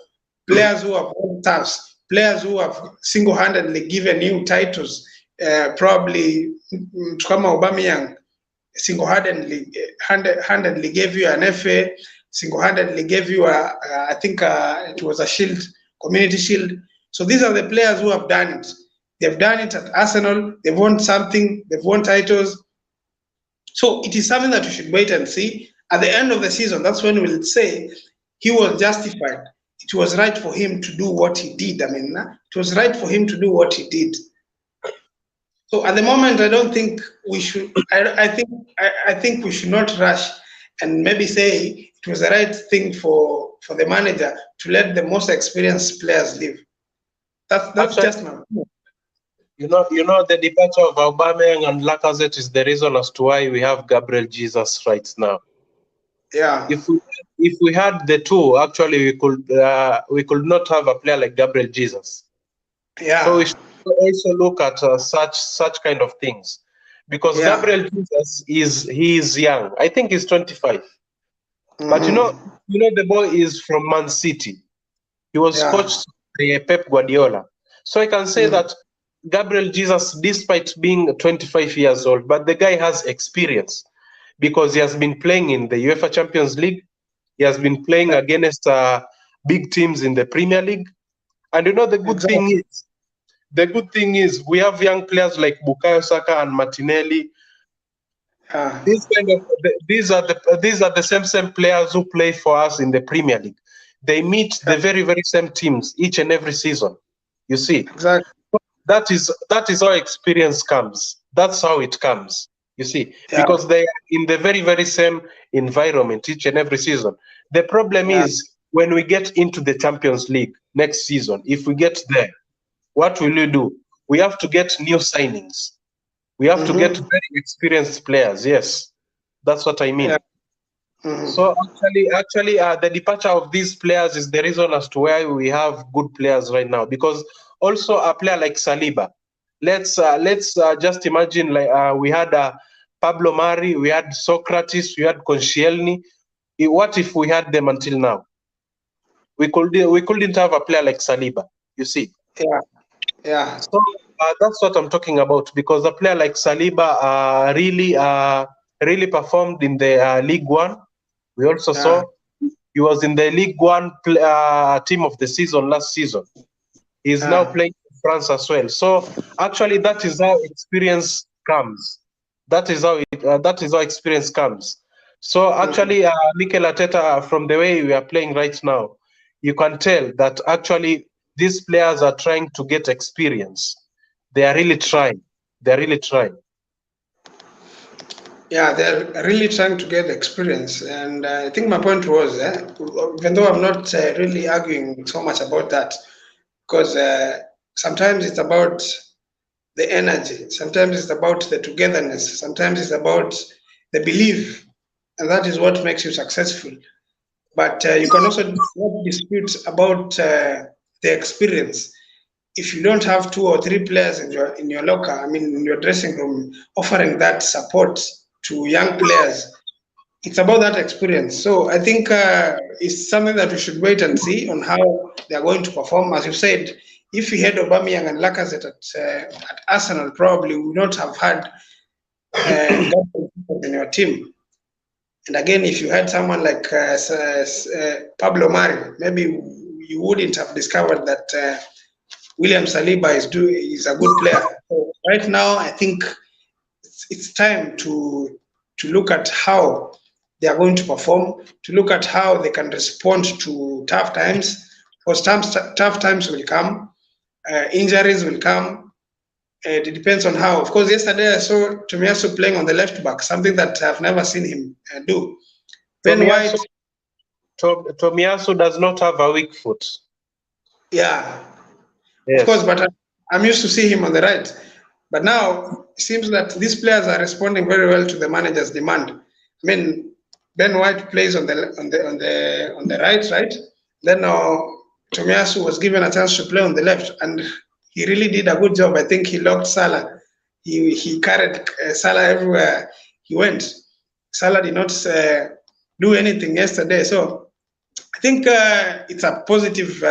players who have won tasks, players who have single-handedly given you titles. Probably Kama Aubameyang single-handedly gave you an FA, single-handedly gave you I think it was a shield, community shield. So these are the players who have done it. They've done it at Arsenal. They've won something. They've won titles. So it is something that we should wait and see. At the end of the season, that's when we'll say he was justified. It was right for him to do what he did. I mean, it was right for him to do what he did. So at the moment, I don't think we should. I think we should not rush and maybe say it was the right thing for the manager to let the most experienced players leave. That's just my opinion. You know, the departure of Aubameyang and Lacazette is the reason as to why we have Gabriel Jesus right now. Yeah. If we had the two, actually, we could not have a player like Gabriel Jesus. Yeah. So we should also look at such kind of things, because Gabriel Jesus is young. I think he's 25. But you know the boy is from Man City. He was coached by Pep Guardiola. So I can say that Gabriel Jesus, despite being 25 years old, but the guy has experience because he has been playing in the UEFA Champions League. He has been playing against big teams in the Premier League. And you know the good thing is we have young players like Bukayo Saka and Martinelli. These are the same players who play for us in the Premier League. They meet the very, very same teams each and every season. You see, exactly. That is how experience comes. That's how it comes. You see, because they are in the very, very same environment each and every season. The problem is when we get into the Champions League next season, if we get there, what will we do? We have to get new signings. We have to get very experienced players. Yes, that's what I mean. So actually, the departure of these players is the reason as to why we have good players right now. Because also a player like Saliba, let's just imagine like we had Pablo Mari, we had Socrates, we had Koscielny. What if we had them until now? We couldn't have a player like Saliba. You see? Yeah. So that's what I'm talking about, because a player like Saliba really performed in the League One. We also saw he was in the League One team of the season last season. He's now playing in France as well. So actually, that is how experience comes. That is how experience comes. So actually, Mikel Arteta, from the way we are playing right now, you can tell that actually these players are trying to get experience. They are really trying. They're really trying. Yeah, they're really trying to get experience. And I think my point was, even though I'm not really arguing so much about that, because sometimes it's about the energy, sometimes it's about the togetherness, sometimes it's about the belief, and that is what makes you successful. But you can also not dispute about the experience. if you don't have 2 or 3 players in your locker, I mean in your dressing room, offering that support to young players, it's about that experience. So I think it's something that we should wait and see on how they are going to perform. As you said, if we had Aubameyang and Lacazette at Arsenal, probably we would not have had that in your team. And again, if you had someone like Pablo Mari, maybe you wouldn't have discovered that William Saliba is a good player. So right now, I think it's time to look at how they are going to perform, to look at how they can respond to tough times, because tough times will come, injuries will come. It depends on how. Of course, yesterday I saw Tomiyasu playing on the left back, something that I've never seen him do. Ben White. Tomiyasu does not have a weak foot. Yeah, yes. Of course, but I'm used to see him on the right. But now it seems that these players are responding very well to the manager's demand. I mean, Ben White plays on the right. Then Tomiyasu was given a chance to play on the left, and he really did a good job. I think he locked Salah. He carried Salah everywhere he went. Salah did not do anything yesterday, so I think it's a positive.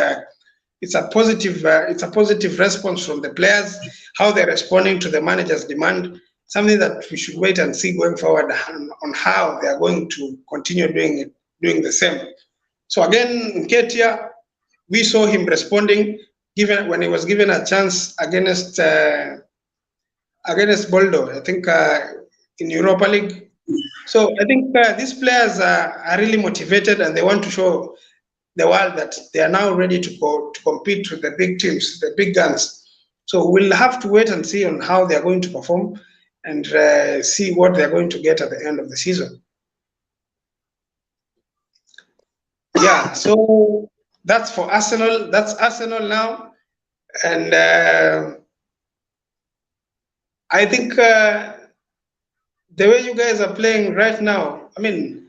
It's a positive response from the players, how they're responding to the manager's demand. Something that we should wait and see going forward on how they are going to continue doing the same. So again, Nketiah, we saw him responding when he was given a chance against Boldo, I think in Europa League. So I think these players are really motivated, and they want to show the world that they are now ready to compete with the big teams, the big guns. So we'll have to wait and see on how they are going to perform, and see what they are going to get at the end of the season. Yeah, so that's for Arsenal. That's Arsenal now, and I think the way you guys are playing right now, I mean,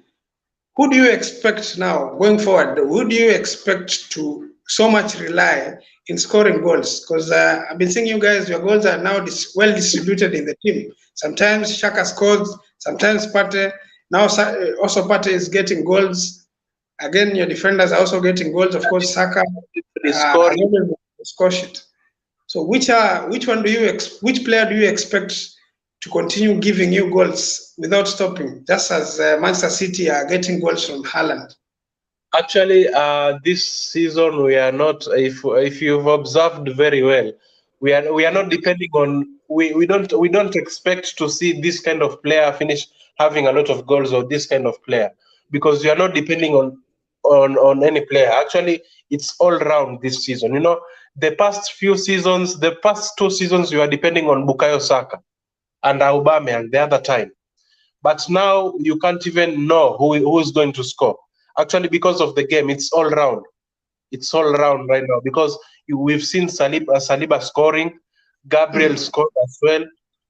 who do you expect now going forward? Who do you expect to so much rely in scoring goals? Because I've been seeing you guys, your goals are now well distributed in the team. Sometimes Shaka scores, sometimes Partey. Now also Partey is getting goals. Again, your defenders are also getting goals. Of course, Saka score sheet. So which player do you expect to continue giving you goals without stopping, just as Manchester City are getting goals from Haaland? Actually, this season we are not. If you've observed very well, we are not depending on. We don't expect to see this kind of player finish having a lot of goals, or this kind of player, because we are not depending on any player. Actually, it's all round this season. You know, the past 2 seasons, you are depending on Bukayo Saka and Aubameyang the other time. But now you can't even know who is going to score. Actually, because of the game, it's all round. It's all round right now, because we've seen Saliba scoring, Gabriel scored as well.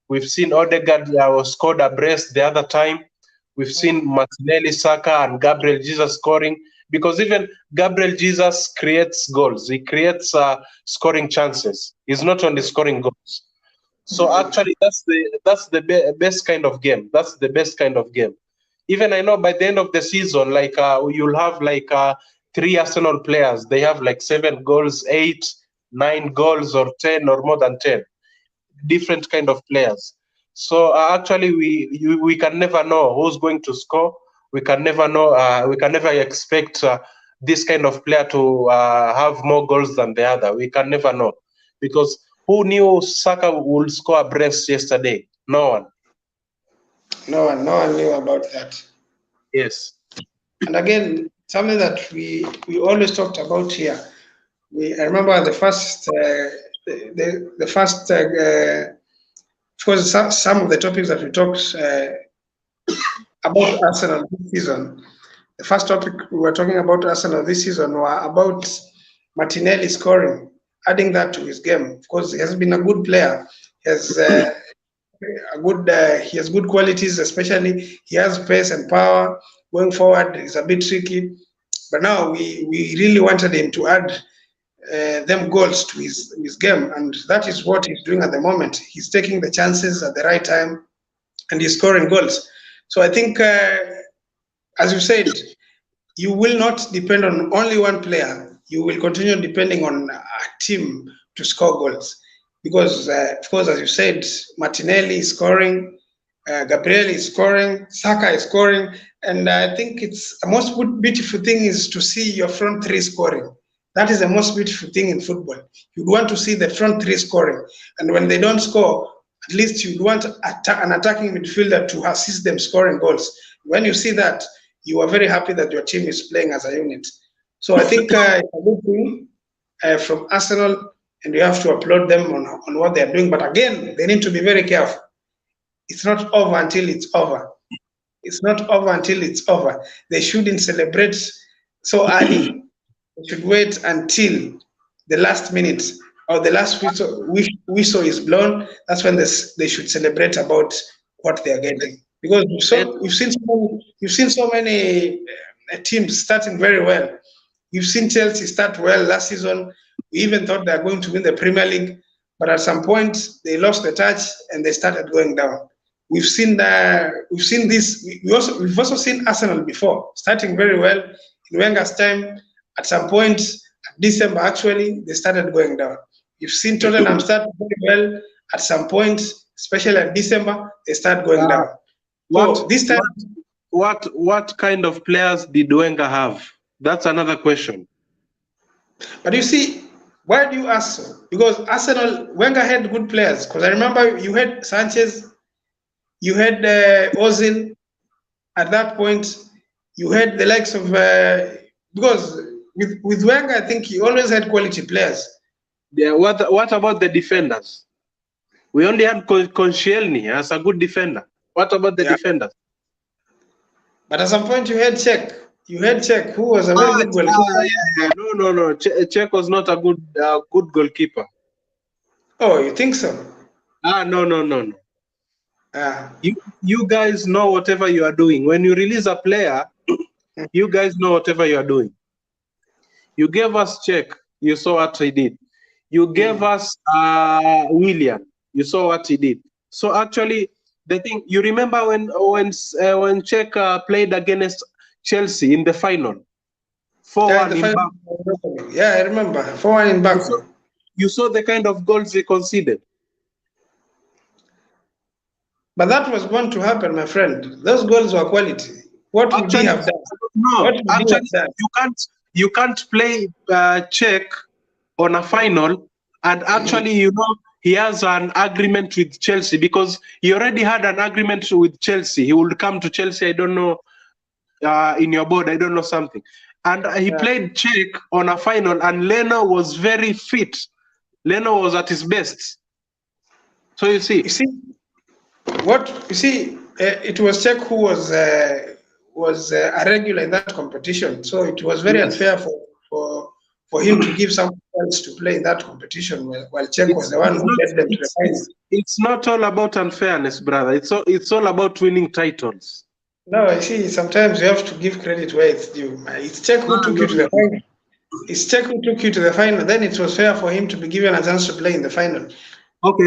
We've seen Odegaard scored a brace the other time. We've seen Martinelli, Saka, and Gabriel Jesus scoring, because even Gabriel Jesus creates goals. He creates scoring chances. He's not only scoring goals. So actually, that's the best kind of game. That's the best kind of game. Even I know by the end of the season, like you'll have like 3 Arsenal players. They have like 7 goals, 8, 9 goals, or 10, or more than 10. Different kind of players. So actually, we can never know who's going to score. We can never know. We can never expect this kind of player to have more goals than the other. We can never know, because who knew Saka would score a brace yesterday? No one. No one knew about that. Yes. And again, something that we always talked about here. I remember the first, of course, some of the topics that we talked about Arsenal this season. The first topic we were talking about Arsenal this season were about Martinelli scoring, adding that to his game. Of course, he has been a good player. He has he has good qualities, especially he has pace and power. Going forward, it's a bit tricky. But now we really wanted him to add them goals to his game, and that is what he's doing at the moment. He's taking the chances at the right time, and he's scoring goals. So I think, as you said, you will not depend on only one player. You will continue depending on a team to score goals, because of course, as you said, Martinelli is scoring, Gabriel is scoring, Saka is scoring, and I think it's the most beautiful thing is to see your front three scoring. That is the most beautiful thing in football. You'd want to see the front three scoring, and when they don't score, at least you'd want an attacking midfielder to assist them scoring goals. When you see that, you are very happy that your team is playing as a unit. So I think it's a good thing from Arsenal, and you have to applaud them on what they're doing. But again, they need to be very careful. It's not over until it's over. It's not over until it's over. They shouldn't celebrate so early. They should wait until the last minute or the last whistle is blown. That's when they should celebrate about what they are getting. Because you've seen so many teams starting very well. You've seen Chelsea start well last season. We even thought they were going to win the Premier League, but at some point they lost the touch and they started going down. We've seen this. We've also seen Arsenal before starting very well in Wenger's time. At some point, December actually, they started going down. You've seen Tottenham start very well. At some point, especially at December, they start going down. What kind of players did Wenger have? That's another question. But you see, why do you ask so? Because Wenger had good players. Because I remember you had Sanchez, you had Ozil. At that point, you had the likes of because with Wenger, I think he always had quality players. Yeah. What about the defenders? We only had Koscielny as a good defender. What about the defenders? But at some point, you had Czech. You had Czech, who was a very good goalkeeper. No. Czech was not a good goalkeeper. Oh, you think so? No. You guys know whatever you are doing. When you release a player, you guys know whatever you are doing. You gave us Czech. You saw what he did. You gave us Willian. You saw what he did. So actually, the thing you remember when Czech played against Chelsea in the final, 4-1 in Baku. Yeah, I remember 4-1 in Baku. You saw the kind of goals he conceded. But that was going to happen, my friend. Those goals were quality. What would he have done? No, actually, you can't play Czech on a final, and actually, he has an agreement with Chelsea because he already had an agreement with Chelsea. He would come to Chelsea. I don't know, in your board, I don't know something. And he played Czech on a final, and Leno was very fit. Leno was at his best. So you see, it was Czech who was a regular in that competition. So it was very unfair for him to give someone else to play in that competition while Czech was the one who led them to the final. It's not all about unfairness, brother. It's all about winning titles. No, I see. Sometimes you have to give credit where it's due. It's Czech who took you to the final. It's Czech who took you to the final. Then it was fair for him to be given a chance to play in the final. Okay,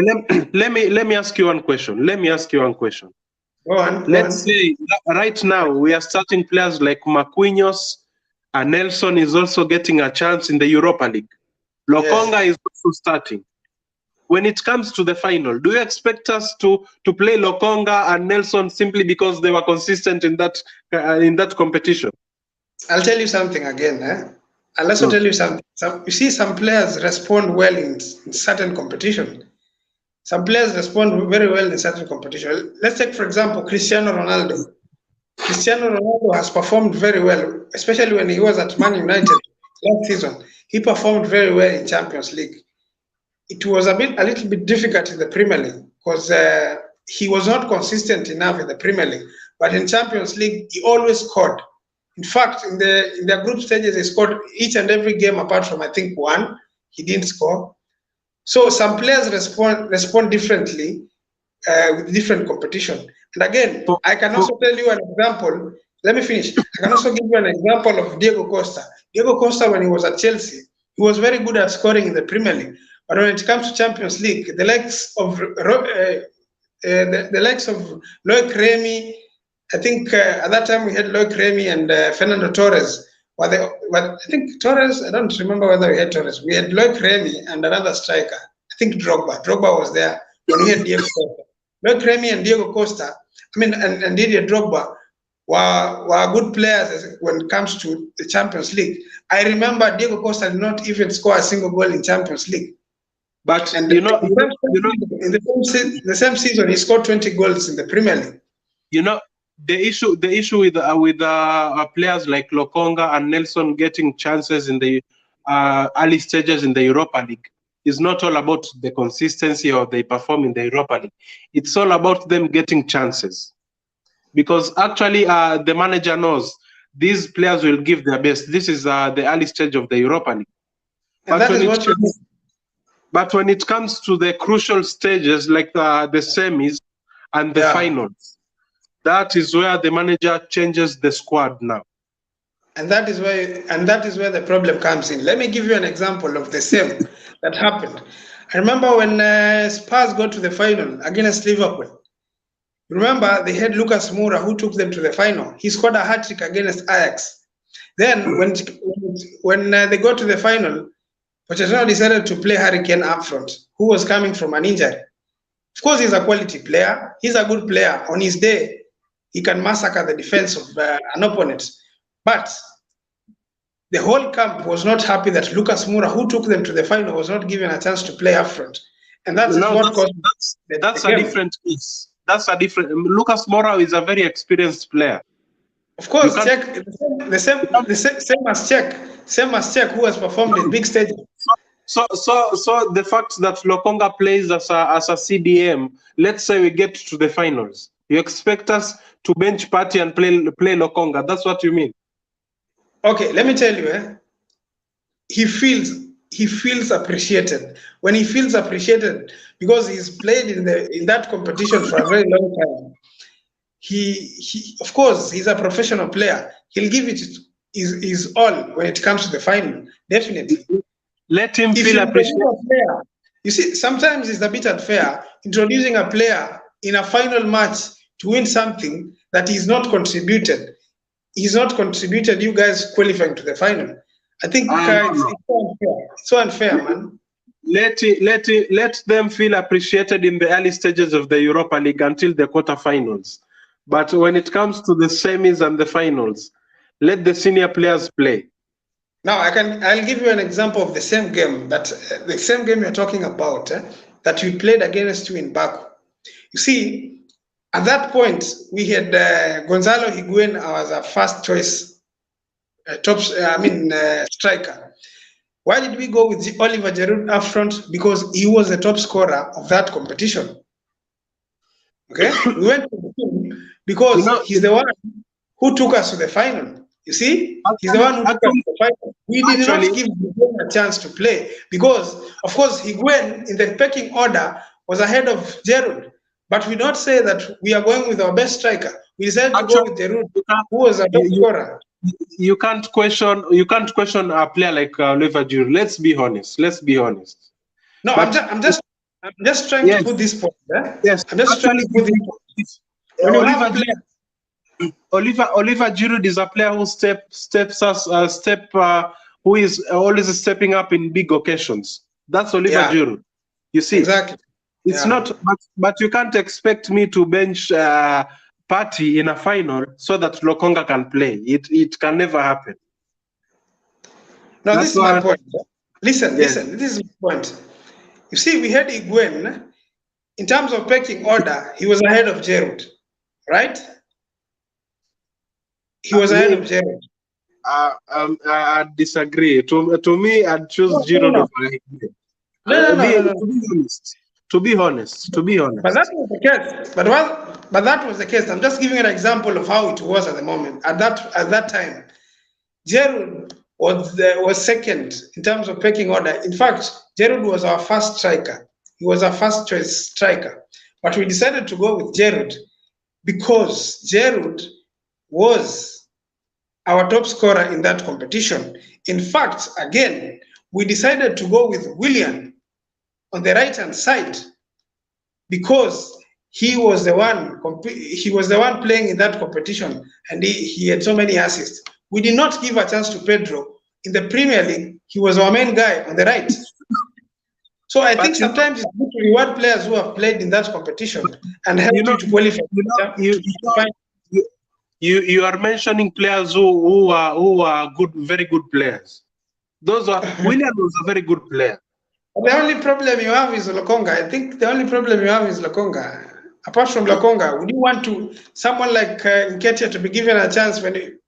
let me ask you one question. Go on. Let's say right now we are starting players like Marquinhos, and Nelson is also getting a chance in the Europa League. Lokonga is also starting. When it comes to the final, do you expect us to play Lokonga and Nelson simply because they were consistent in that competition? I'll tell you something again. I'll also tell you something. You see, some players respond well in certain competition. Some players respond very well in certain competition. Let's take, for example, Cristiano Ronaldo. Cristiano Ronaldo has performed very well, especially when he was at Man United last season. He performed very well in Champions League. It was a little bit difficult in the Premier League because he was not consistent enough in the Premier League. But in Champions League, he always scored. In fact, in the group stages, he scored each and every game apart from, I think, one. He didn't score. So some players respond differently with different competition. And again, I can also tell you an example. Let me finish. I can also give you an example of Diego Costa. Diego Costa, when he was at Chelsea, He was very good at scoring in the Premier League. But when it comes to Champions League, the likes of the likes of Loic Remy, I think at that time we had Loic Remy and Fernando Torres. I think Torres, I don't remember whether we had Torres. We had Loic Remy and another striker. I think Drogba. Drogba was there when we had Diego Costa. Loic Remy and Diego Costa, and Didier Drogba were good players when it comes to the Champions League. I remember Diego Costa did not even score a single goal in Champions League. But in the same season, he scored 20 goals in the Premier League. You know, the issue with players like Lokonga and Nelson getting chances in the early stages in the Europa League is not all about the consistency or they perform in the Europa League. It's all about them getting chances. Because actually the manager knows these players will give their best. This is the early stage of the Europa League. And that is what you do. But when it comes to the crucial stages like the semis and the finals, that is where the manager changes the squad now. And that is where the problem comes in. Let me give you an example of the same that happened. I remember when Spurs got to the final against Liverpool. Remember, they had Lucas Moura who took them to the final. He scored a hat-trick against Ajax. Then when they got to the final, Pochettino decided to play Harry Kane up front, who was coming from an injury. Of course, he's a quality player. He's a good player. On his day, he can massacre the defense of an opponent. But the whole camp was not happy that Lucas Moura, who took them to the final, was not given a chance to play up front. And that's what caused that's a different case. That's a different. Lucas Moura is a very experienced player. Of course, Czech, the same as Czech, who has performed in big stages. So the fact that Lokonga plays as a CDM, let's say we get to the finals, you expect us to bench Partey and play Lokonga? That's what you mean? Okay, let me tell you, he feels appreciated. When he feels appreciated, because he's played in that competition for a very long time, he of course he's a professional player. He'll give it his all when it comes to the final. Definitely. Let him feel appreciated. You see, sometimes it's a bit unfair introducing a player in a final match to win something that he's not contributed. He's not contributed, you guys qualifying to the final. I think it's so unfair, man. Let them feel appreciated in the early stages of the Europa League until the quarterfinals. But when it comes to the semis and the finals, let the senior players play. Now I'll give you an example of the same game you're talking about that we played against you in Baku. You see, at that point we had Gonzalo Higuain as our first choice striker. Why did we go with Oliver Giroud up front? Because he was the top scorer of that competition. Okay, we went to him because he's the one who took us to the final. You see, he's the one who took us to the final. We did not give Higuain a chance to play because, of course, Higuain in the pecking order was ahead of Giroud. But we don't say that we are going with our best striker. We decided to go with Giroud, who was a top scorer. You can't question a player like Oliver Giroud. Let's be honest. No, but I'm just trying to put this point. Yes, I'm just trying to put this point. Oliver Giroud is a player who who is always stepping up in big occasions. That's Oliver Giroud. You see, exactly. It's not, but you can't expect me to bench Partey in a final so that Lokonga can play. It can never happen. No, this is my point. Listen, this is my point. You see, we had Higuain. In terms of pecking order, he was ahead of Giroud, right? He was ahead of Giroud. I disagree. To me, I'd choose Giroud over Higuain. No. To be honest. But that was the case. But that was the case. I'm just giving an example of how it was at the moment. At that time, Giroud was second in terms of pecking order. In fact, Giroud was our first striker. He was our first choice striker. But we decided to go with Giroud because Giroud was our top scorer in that competition. In fact, again, we decided to go with William on the right-hand side because he was the one playing in that competition, and he had so many assists. We did not give a chance to Pedro. In the Premier League, he was our main guy on the right. So I think sometimes it's good to reward players who have played in that competition and help you to qualify. You are mentioning players who are good, very good players. Those are William was a very good player. The only problem you have is Lokonga. I think the only problem you have is Lokonga. Apart from Lokonga, would you want someone like Nketiah to be given a chance when you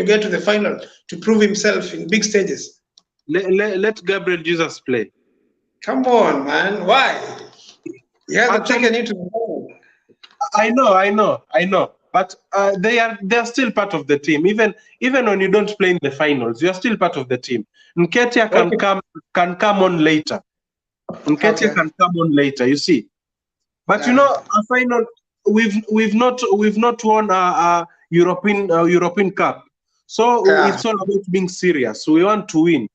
get to the final to prove himself in big stages? Let Gabriel Jesus play. Come on, man. Why? He hasn't taken you to the final. I know. But they are still part of the team. Even when you don't play in the finals, you are still part of the team. Nketiah can come on later. Nketiah can come on later. You see, but you know, a final we've not won a European Cup, so it's all about being serious. We want to win.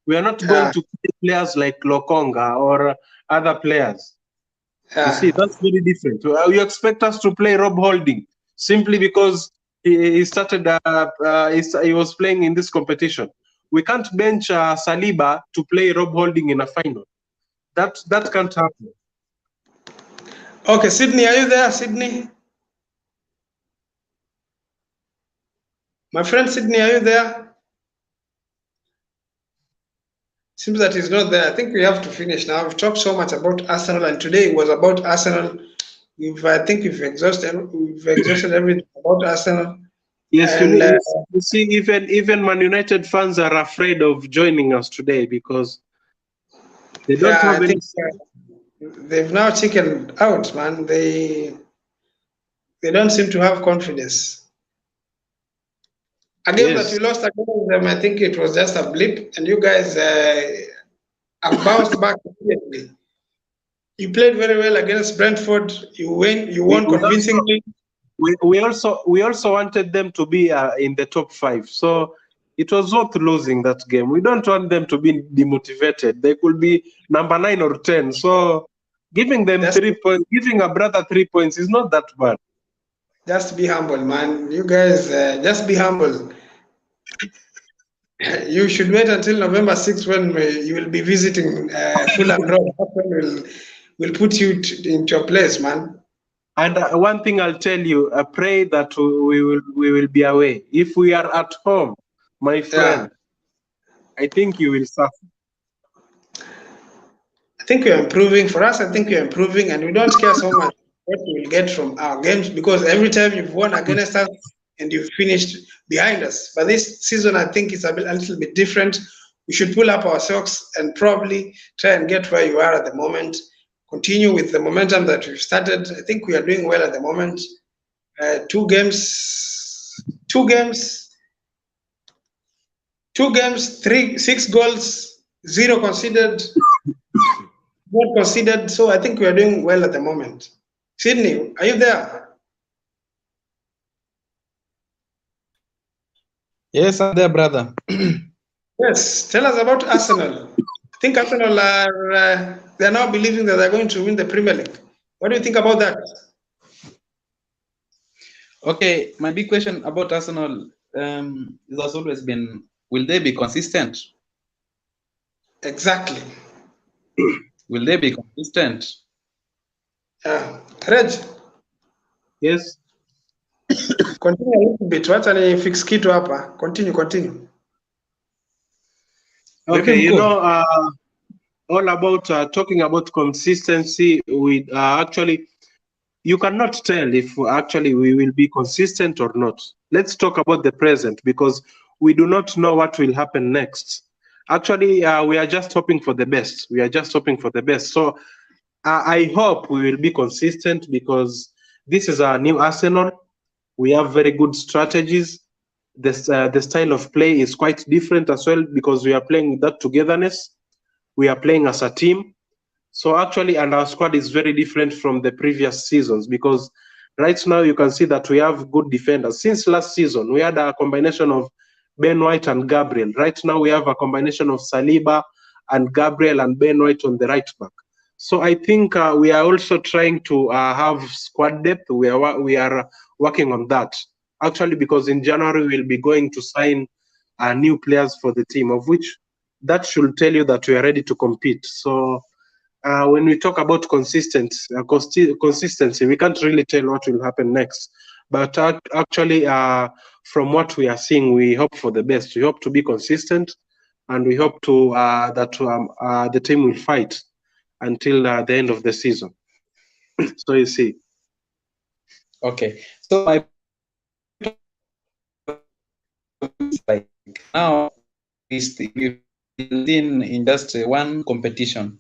We are not going to play players like Lokonga or other players. You see, that's very different. You expect us to play Rob Holding simply because he started. He was playing in this competition. We can't bench Saliba to play Rob Holding in a final. That can't happen. Okay, Sydney, are you there, Sydney? My friend Sydney, are you there? Seems that he's not there. I think we have to finish now. We've talked so much about Arsenal, and today it was about Arsenal. I think we've exhausted everything about Arsenal. Yes, you see, even Man United fans are afraid of joining us today because they don't have any. They've now chickened out, man. They don't seem to have confidence. A game that we lost against them, I think it was just a blip, and you guys have bounced back immediately. You played very well against Brentford. You won convincingly. We also wanted them to be in the top 5, so it was worth losing that game. We don't want them to be demotivated. They could be number 9 or 10. So giving them 3 points, giving a brother 3 points is not that bad. Just be humble, man. You guys, just be humble. You should wait until November 6th when you will be visiting Fulham Road. We'll put you into your place, man. And one thing I'll tell you, pray that we will be away. If we are at home, my friend, I think you will suffer. I think we're improving. For us, I think we're improving, and we don't care so much what we will get from our games because every time you've won against us and you've finished behind us. But this season, I think it's a little bit different. We should pull up our socks and probably try and get where you are at the moment. Continue with the momentum that we've started. I think we are doing well at the moment. 2 games, 6 goals, 0 conceded, 1 conceded. So I think we are doing well at the moment. Sydney, are you there? Yes, I'm there, brother. Yes, tell us about Arsenal. I think Arsenal they're now believing that they're going to win the Premier League. What do you think about that? Okay, my big question about Arsenal has always been, will they be consistent? Exactly. Will they be consistent? Reg? Yes. Continue a little bit. What are fix kitu hapa? Continue. Okay, you know, all about talking about consistency with actually, you cannot tell if actually we will be consistent or not. Let's talk about the present because we do not know what will happen next. Actually, we are just hoping for the best. So I hope we will be consistent because this is our new Arsenal. We have very good strategies. The style of play is quite different as well because we are playing with that togetherness. We are playing as a team. So actually, and our squad is very different from the previous seasons because right now you can see that we have good defenders. Since last season, we had a combination of Ben White and Gabriel. Right now we have a combination of Saliba and Gabriel and Ben White on the right back. So I think we are also trying to have squad depth. We are working on that actually, because in January we'll be going to sign new players for the team, of which that should tell you that we are ready to compete. So when we talk about consistency, we can't really tell what will happen next. But actually, from what we are seeing, we hope for the best. We hope to be consistent, and we hope to that the team will fight until the end of the season. So you see. Okay, so my like now is we've been in just one competition.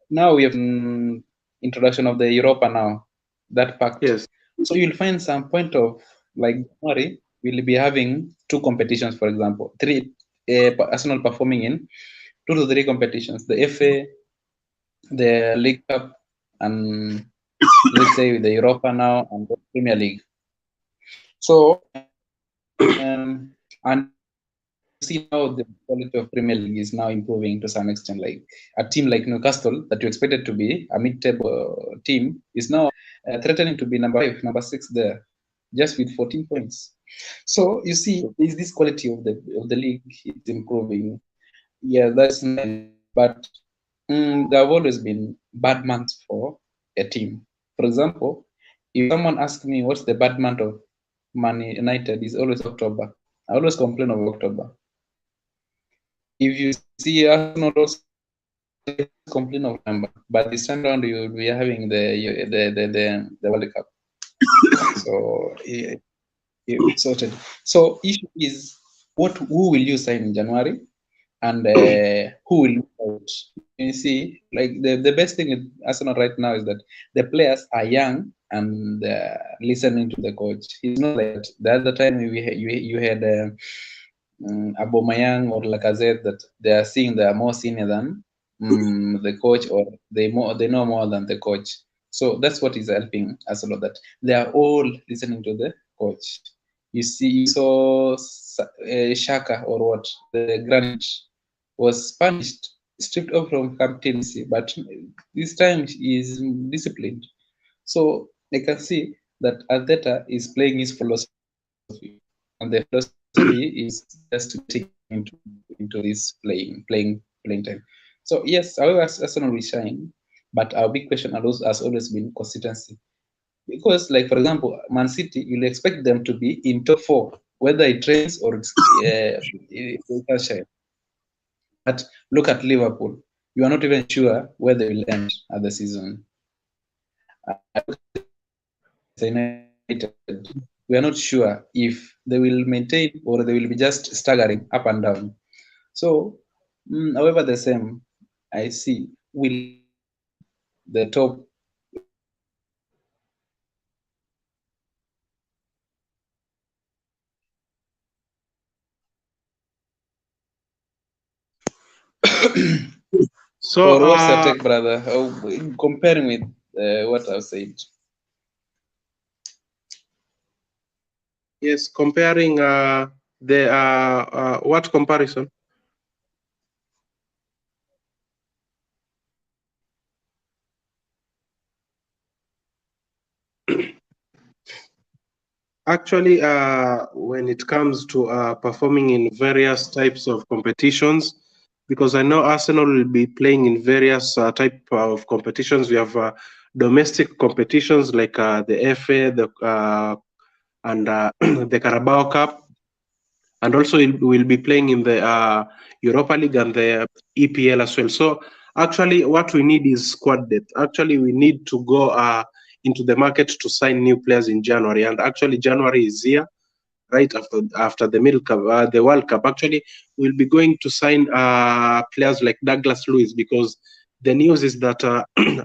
Now we have introduction of the Europa now, that pact. Yes. So you'll find some point of like January we'll be having 2 competitions, for example, 3 Arsenal performing in 2 to 3 competitions: the FA, the League Cup, and let's say the Europa now and the Premier League. So and see how the quality of Premier League is now improving to some extent. Like a team like Newcastle, that you expected to be a mid-table team, is now threatening to be number 5, number 6 there, just with 14 points. So you see, there's this quality of the league is improving. Yeah, that's nice. But there have always been bad months for a team. For example, if someone asks me what's the bad month of Man United, is always October. I always complain of October. If you see Arsenal also complain of number, but this time around you will be having the World Cup. So it's sorted. So issue is who will you sign in January, and who will move out? You see, like the best thing with Arsenal right now is that the players are young and listening to the coach. It's not like the other time you had Aubameyang or Lacazette that they are seeing they are more senior than the coach, or they know more than the coach. So that's what is helping us a lot, that they are all listening to the coach. You saw Shaka or what, the Granit was punished, stripped off from captaincy, but this time he is disciplined. So I can see that Arteta is playing his philosophy, and the philosophy is just getting into this playing time. So yes, however, Arsenal will shine, but our big question has always been consistency. Because, like for example, Man City, you'll expect them to be in top 4, whether it rains or it's shine. But look at Liverpool. You are not even sure where they will end at the season. We are not sure if they will maintain or they will be just staggering up and down. So, however, the same, I see will the top. So Or what's your take, brother? Comparing with what I've said. yes, comparing what comparison? Actually, when it comes to performing in various types of competitions, because I know Arsenal will be playing in various type of competitions. We have domestic competitions like the FA, and the Carabao Cup, and also we'll be playing in the Europa League and the EPL as well. So actually, what we need is squad depth. Actually, we need to go into the market to sign new players in January, and actually January is here, right after the the World Cup. Actually, we'll be going to sign players like Douglas Luiz, because the news is that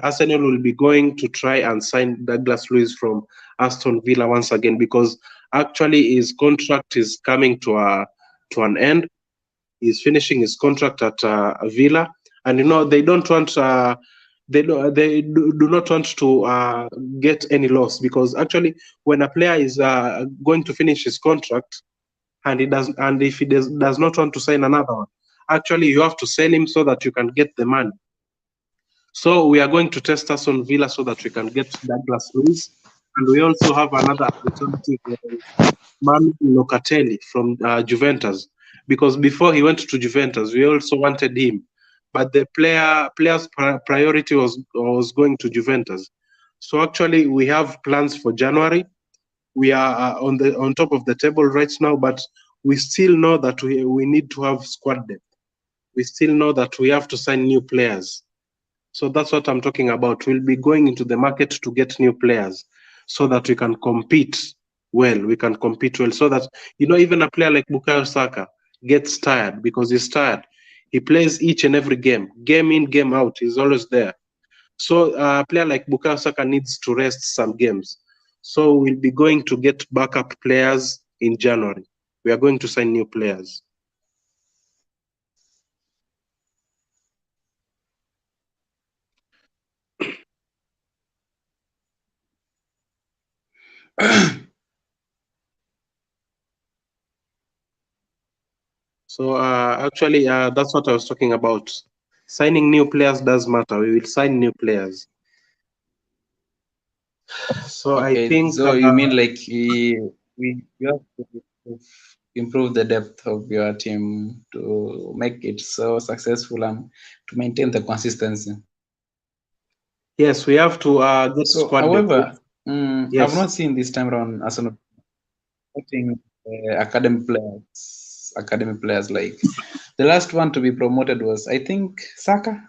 Arsenal will be going to try and sign Douglas Luiz from Aston Villa once again, because actually his contract is coming to an end. He's finishing his contract at Villa, and they don't want they do not want to get any loss, because actually when a player is going to finish his contract and if he does not want to sign another one, actually you have to sell him so that you can get the money. So we are going to test Aston Villa so that we can get Douglas Luiz, and we also have another alternative, Manu Locatelli from Juventus, because before he went to Juventus, we also wanted him, but the player's priority was going to Juventus. So actually, we have plans for January. We are on top of the table right now, but we still know that we need to have squad depth. We still know that we have to sign new players. So that's what I'm talking about. We'll be going into the market to get new players so that we can compete well. We can compete well so that, even a player like Bukayo Saka gets tired because he's tired. He plays each and every game in, game out. He's always there. So a player like Bukayo Saka needs to rest some games. So we'll be going to get backup players in January. We are going to sign new players. So actually, that's what I was talking about. Signing new players does matter. We will sign new players. So Okay, I think. so you mean like you have to improve the depth of your team to make it so successful and to maintain the consistency. Yes, we have to get So, squad however, depth. Yes. I've not seen this time around Arsenal putting academy players like the last one to be promoted was, I think, Saka.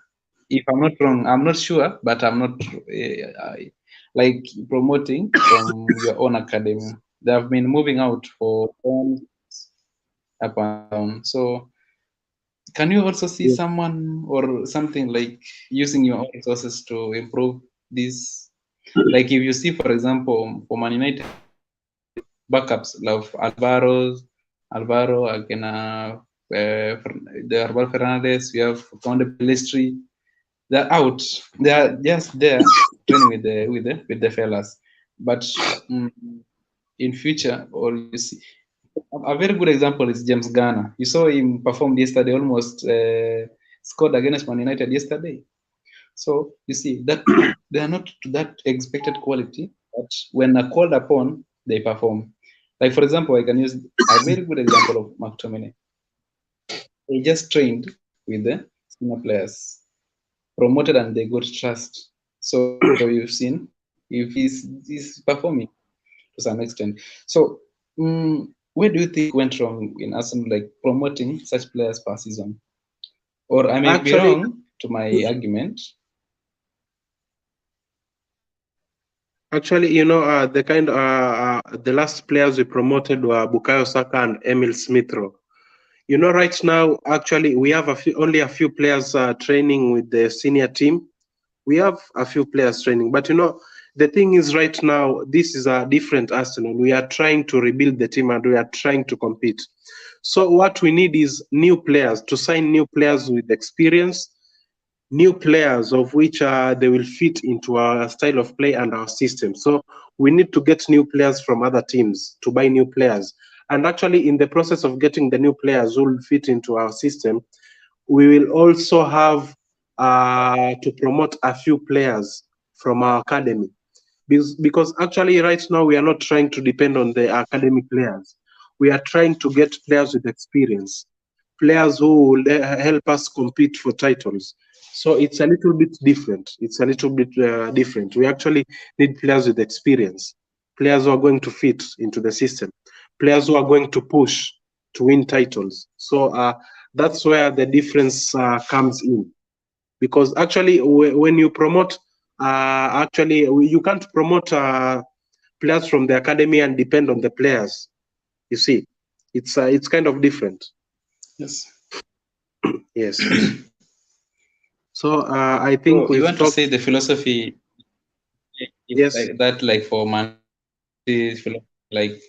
If I'm not wrong, I'm not sure, but I'm not like promoting from your own academy. They have been moving out for up and down. So can you also see someone or something like using your own resources to improve this? Like if you see, for example, for Man United, backups of Alvaro, again, the Alvaro Fernandez, we have Conde Pelistri. They're out. They are just there training with the fellas. But in future, or you see, a very good example is James Garner. You saw him perform yesterday, almost scored against Man United yesterday. So you see that they are not to that expected quality, but when are called upon, they perform. Like for example, I can use a very good example of McTominay. He just trained with the senior players, promoted, and they got trust. So you've seen if he's performing to some extent. So where do you think went wrong in Arsenal, like promoting such players per season? Or I may be wrong to my argument. Actually, the last players we promoted were Bukayo Saka and Emil Smith-Rowe. Right now, actually, we have only a few players training with the senior team. We have a few players training, but the thing is, right now, this is a different Arsenal. We are trying to rebuild the team and we are trying to compete. So what we need is new players, to sign new players with experience, new players of which they will fit into our style of play and our system. So we need to get new players from other teams, to buy new players. And actually, in the process of getting the new players who will fit into our system, we will also have to promote a few players from our academy. Because actually right now we are not trying to depend on the academy players. We are trying to get players with experience, players who will help us compete for titles. So it's a little bit different. It's a little bit different. We actually need players with experience, players who are going to fit into the system, players who are going to push to win titles. So that's where the difference comes in. Because actually, when you promote, you can't promote players from the academy and depend on the players. You see, it's kind of different. Yes. Yes. So I think so you want to say the philosophy is yes, like that, like for Man City, like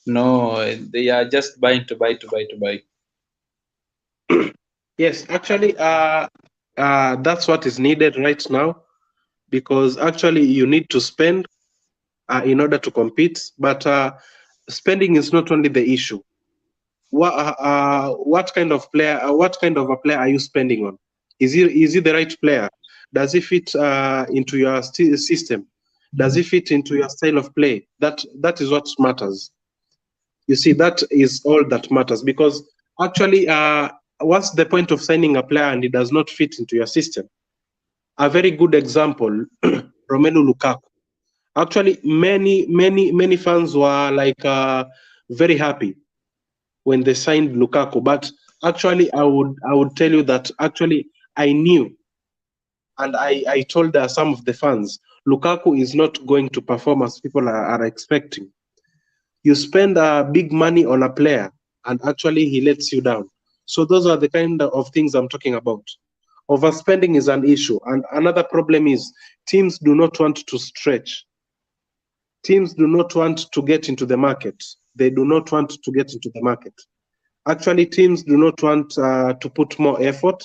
no, they are just buying to buy. yes. Actually, that's what is needed right now, because actually you need to spend in order to compete. But spending is not only the issue. what kind of player? What kind of a player are you spending on? Is he the right player? Does he fit into your system? Does he fit into your style of play? That is what matters. You see, that is all that matters, because actually, what's the point of signing a player and it does not fit into your system? A very good example, Romelu Lukaku. Actually, many fans were like very happy when they signed Lukaku, but actually, I would tell you that actually I knew, and I told some of the fans, Lukaku is not going to perform as people are expecting. You spend big money on a player, and actually he lets you down. So those are the kind of things I'm talking about. Overspending is an issue, and another problem is teams do not want to stretch. Teams do not want to get into the market. They do not want to get into the market. Actually, teams do not want to put more effort.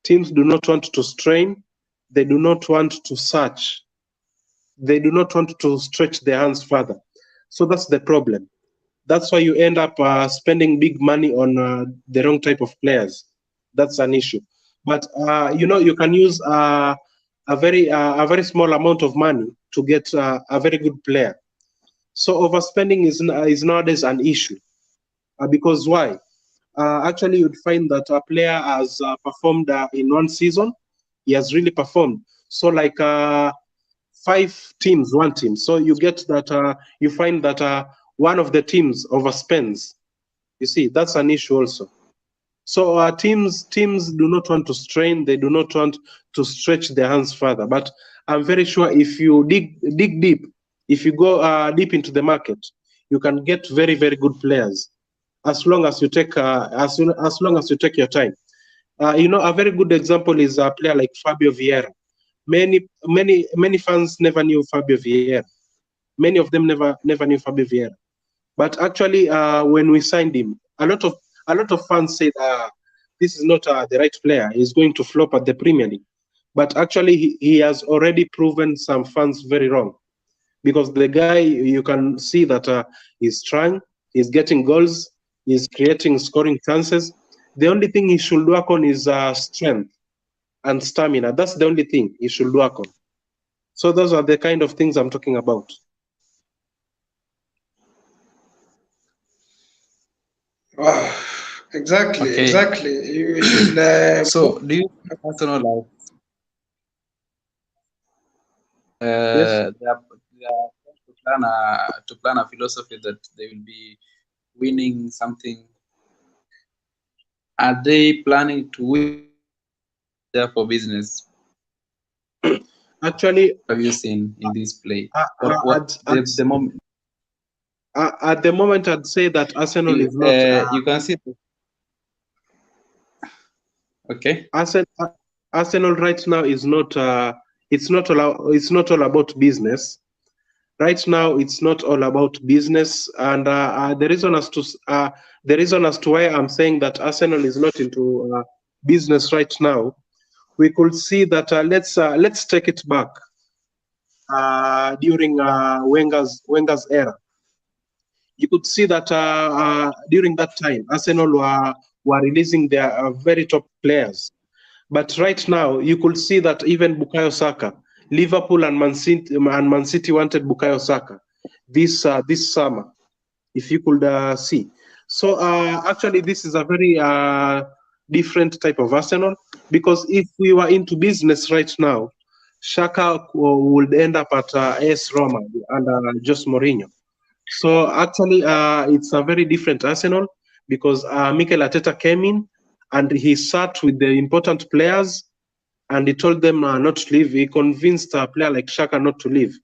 Teams do not want to strain. They do not want to search. They do not want to stretch their hands further. So that's the problem. That's why you end up spending big money on the wrong type of players. That's an issue. But you can use a very small amount of money to get a very good player. So overspending is nowadays an issue. Because why? Actually, you'd find that a player has performed in one season. He has really performed. So like 5 teams, 1 team. So you get that you find that one of the teams overspends. You see, that's an issue also. So teams do not want to strain. They do not want to stretch their hands further. But I'm very sure if you dig deep, if you go deep into the market, you can get very good players, as long as you take as long as you take your time. A very good example is a player like Fabio Vieira. Many fans never knew Fabio Vieira. Many of them never knew Fabio Vieira. But actually, when we signed him, a lot of fans said this is not the right player. He's going to flop at the Premier League. But actually, he has already proven some fans very wrong, because the guy, you can see that he's trying, he's getting goals, he's creating scoring chances. The only thing he should work on is strength and stamina. That's the only thing he should work on. So those are the kind of things I'm talking about. Wow, exactly, Okay. exactly. You should. So, do you think Arsenal Yes. they are to plan a philosophy that they will be winning something? Are they planning to win there for business? Actually, Have you seen in this play? at The moment the moment, I'd say that Arsenal is not. you can see. Okay. Arsenal right now is not. It's not all about business. Right now, it's not all about business, and the reason as to why I'm saying that Arsenal is not into business right now, we could see that. Let's take it back during Wenger's era. You could see that during that time, Arsenal were releasing their very top players. But right now, you could see that even Bukayo Saka, Liverpool and Man City wanted Bukayo Saka this summer, if you could see. So actually, this is a very different type of Arsenal, because if we were into business right now, Shaka would end up at AS Roma under Jose Mourinho. So actually, it's a very different Arsenal, because Mikel Arteta came in and he sat with the important players and he told them not to leave. He convinced a player like Shaka not to leave.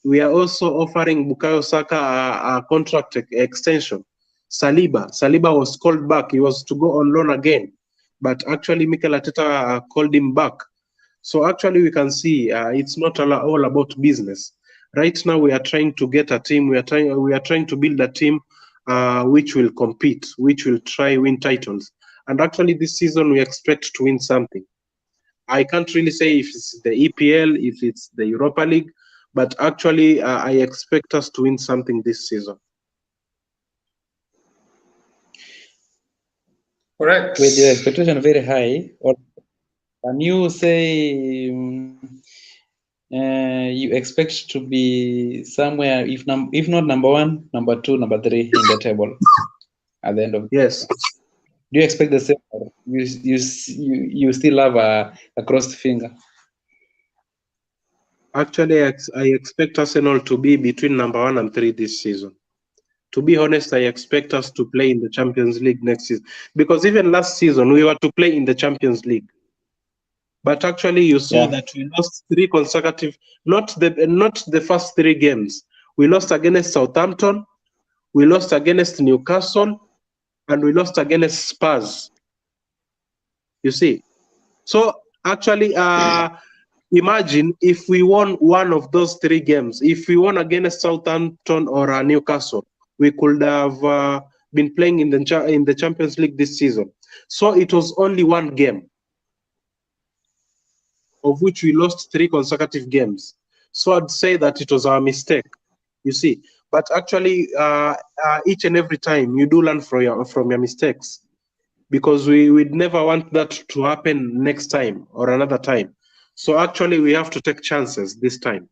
We are also offering Bukayo Saka a contract extension. Saliba was called back. He was to go on loan again, but actually Mikel Arteta called him back. So actually, we can see it's not all about business. Right now, we are trying to get a team. We are trying to build a team which will compete, which will try win titles. And actually, this season we expect to win something. I can't really say if it's the EPL, if it's the Europa League, but actually, I expect us to win something this season. Correct. with your expectation very high, or can you say you expect to be somewhere, if not number 1, number 2, number 3 in the table at the end of? Yes. Do you expect the same? Or you still have a crossed finger? Actually, I expect Arsenal to be between number 1 and 3 this season. To be honest, I expect us to play in the Champions League next season, because even last season we were to play in the Champions League. But actually, you saw that we lost 3 consecutive, not the first 3 games. We lost against Southampton, we lost against Newcastle, and we lost against Spurs. You see? So actually, imagine if we won one of those 3 games. If we won against Southampton or Newcastle, we could have been playing in the Champions League this season. So it was only 1 game, of which we lost 3 consecutive games. So I'd say that it was our mistake, you see. But actually, each and every time you do learn from your mistakes, because we'd never want that to happen next time or another time. So actually, we have to take chances this time.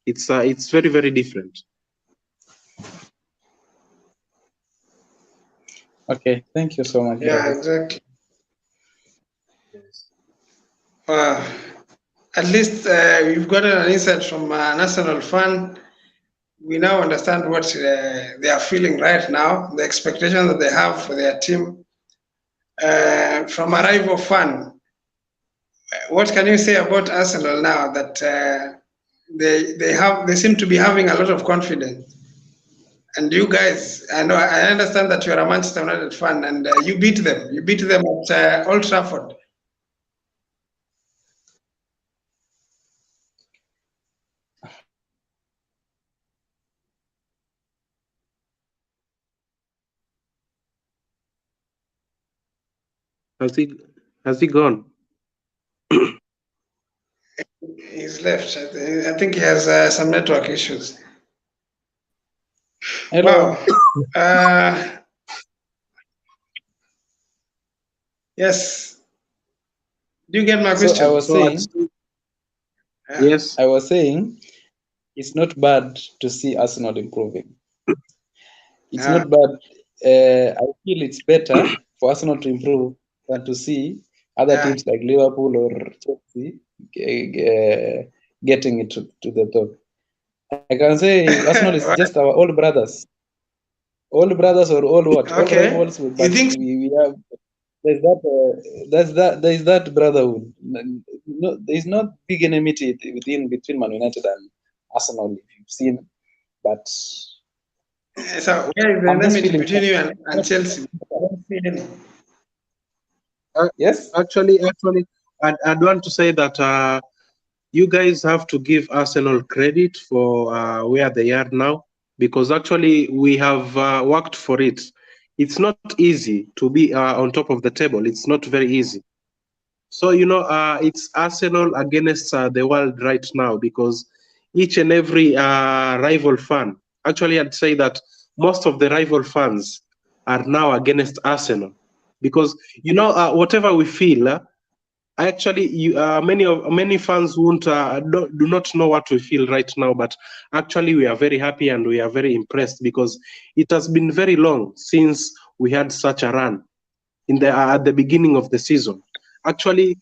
It's very, very different. Okay, thank you so much. Yeah, exactly. At least we've gotten an insight from an Arsenal fan. We now understand what they are feeling right now, the expectation that they have for their team. From a rival fan, what can you say about Arsenal now that they seem to be having a lot of confidence? And you guys, I understand that you're a Manchester United fan, and you beat them. You beat them at Old Trafford. Has he gone? He's left. I think he has some network issues. Hello. Wow. Yes. Do you get my question? So I was saying, yes. I was saying, it's not bad to see Arsenal improving. It's not bad. I feel it's better for Arsenal to improve than to see other teams like Liverpool or Chelsea getting it to the top. I can say Arsenal is just our old brothers. Old brothers or old what? Okay. Old rivals. You think we have there's that brotherhood. No, there's not big enmity between Man United and Arsenal, if you've seen, but so where is the enmity between you and Chelsea? I don't see any. Yes. Actually, I'd want to say that you guys have to give Arsenal credit for where they are now, because actually we have worked for it. It's not easy to be on top of the table. It's not very easy. So, it's Arsenal against the world right now, because each and every rival fan, actually, I'd say that most of the rival fans are now against Arsenal, because, whatever we feel, actually, many fans do not know what we feel right now, but actually we are very happy and we are very impressed, because it has been very long since we had such a run at the beginning of the season. Actually,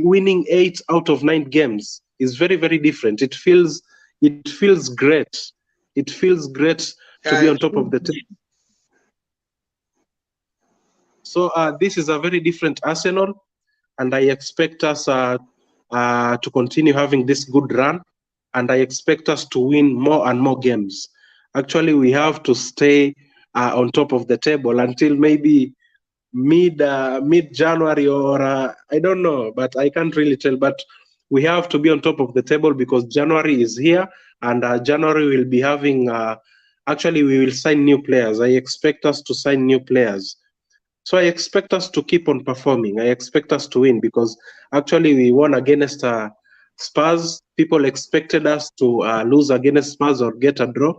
winning 8 out of 9 games is very, very different. It feels great. It feels great to be on top of the table. So this is a very different Arsenal, and I expect us to continue having this good run, and I expect us to win more and more games. Actually, we have to stay on top of the table until maybe mid January, or I don't know, but I can't really tell. But we have to be on top of the table, because January is here, and January will be having. Actually, we will sign new players. I expect us to sign new players. So I expect us to keep on performing. I expect us to win, because actually we won against Spurs. People expected us to lose against Spurs or get a draw.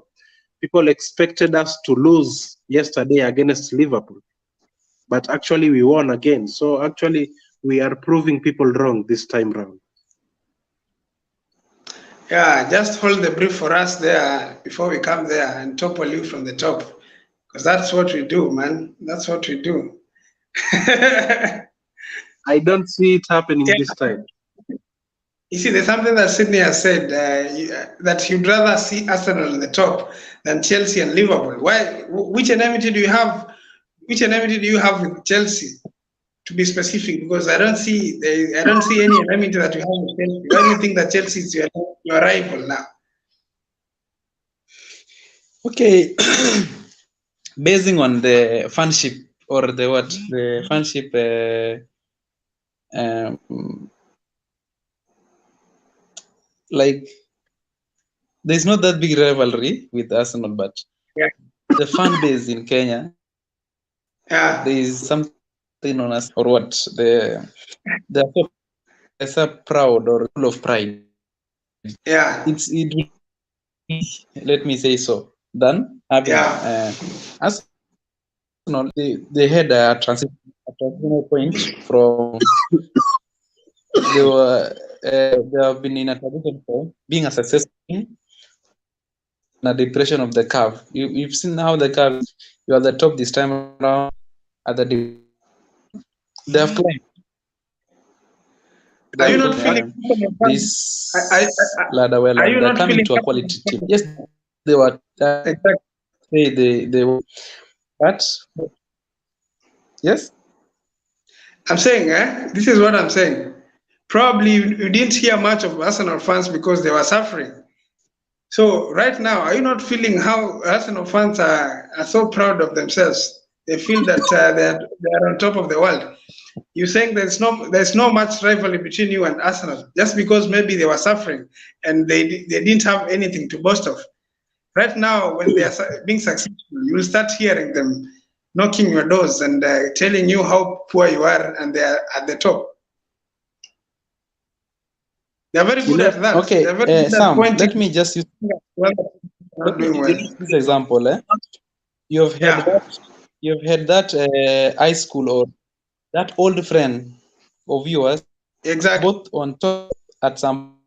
People expected us to lose yesterday against Liverpool. but actually we won again. So actually we are proving people wrong this time round. Yeah, just hold the brief for us there before we come there and topple you from the top. Because that's what we do, man. That's what we do. I don't see it happening Yeah. this time. You see, there's something that Sydney has said that he'd rather see Arsenal in the top than Chelsea and Liverpool. Why? Which enmity do you have? Which enmity do you have with Chelsea? To be specific, because I don't see any enmity that you have with Chelsea. Why do you think that Chelsea is your rival now? Okay, basing on the fanship or the fanship, like there's not that big rivalry with Arsenal, but Yeah. the fan base in Kenya, Yeah. there is something known as or what they're so proud or full of pride. Yeah. It let me say so. Than having Arsenal, they had a transitional point from they have been in a tradition for being a successful team and a depression of the curve. You've seen how the curve is. You are the top this time around at the they have climbed. Are you not feeling this ladder well? Are you They're not coming feeling to a quality team. Yes, they were. Exactly. They were, but yes. I'm saying, this is what I'm saying. Probably you didn't hear much of Arsenal fans because they were suffering. So right now, are you not feeling how Arsenal fans are so proud of themselves? They feel that they're on top of the world. You're saying there's no much rivalry between you and Arsenal just because maybe they were suffering and they didn't have anything to boast of. Right now, when they are being successful, you'll start hearing them knocking your doors and telling you how poor you are, and they are at the top. They're very good at that. Okay, They're very good Sam, at let me just use this example. You've had that high school or that old friend of yours, exactly, both on top at some,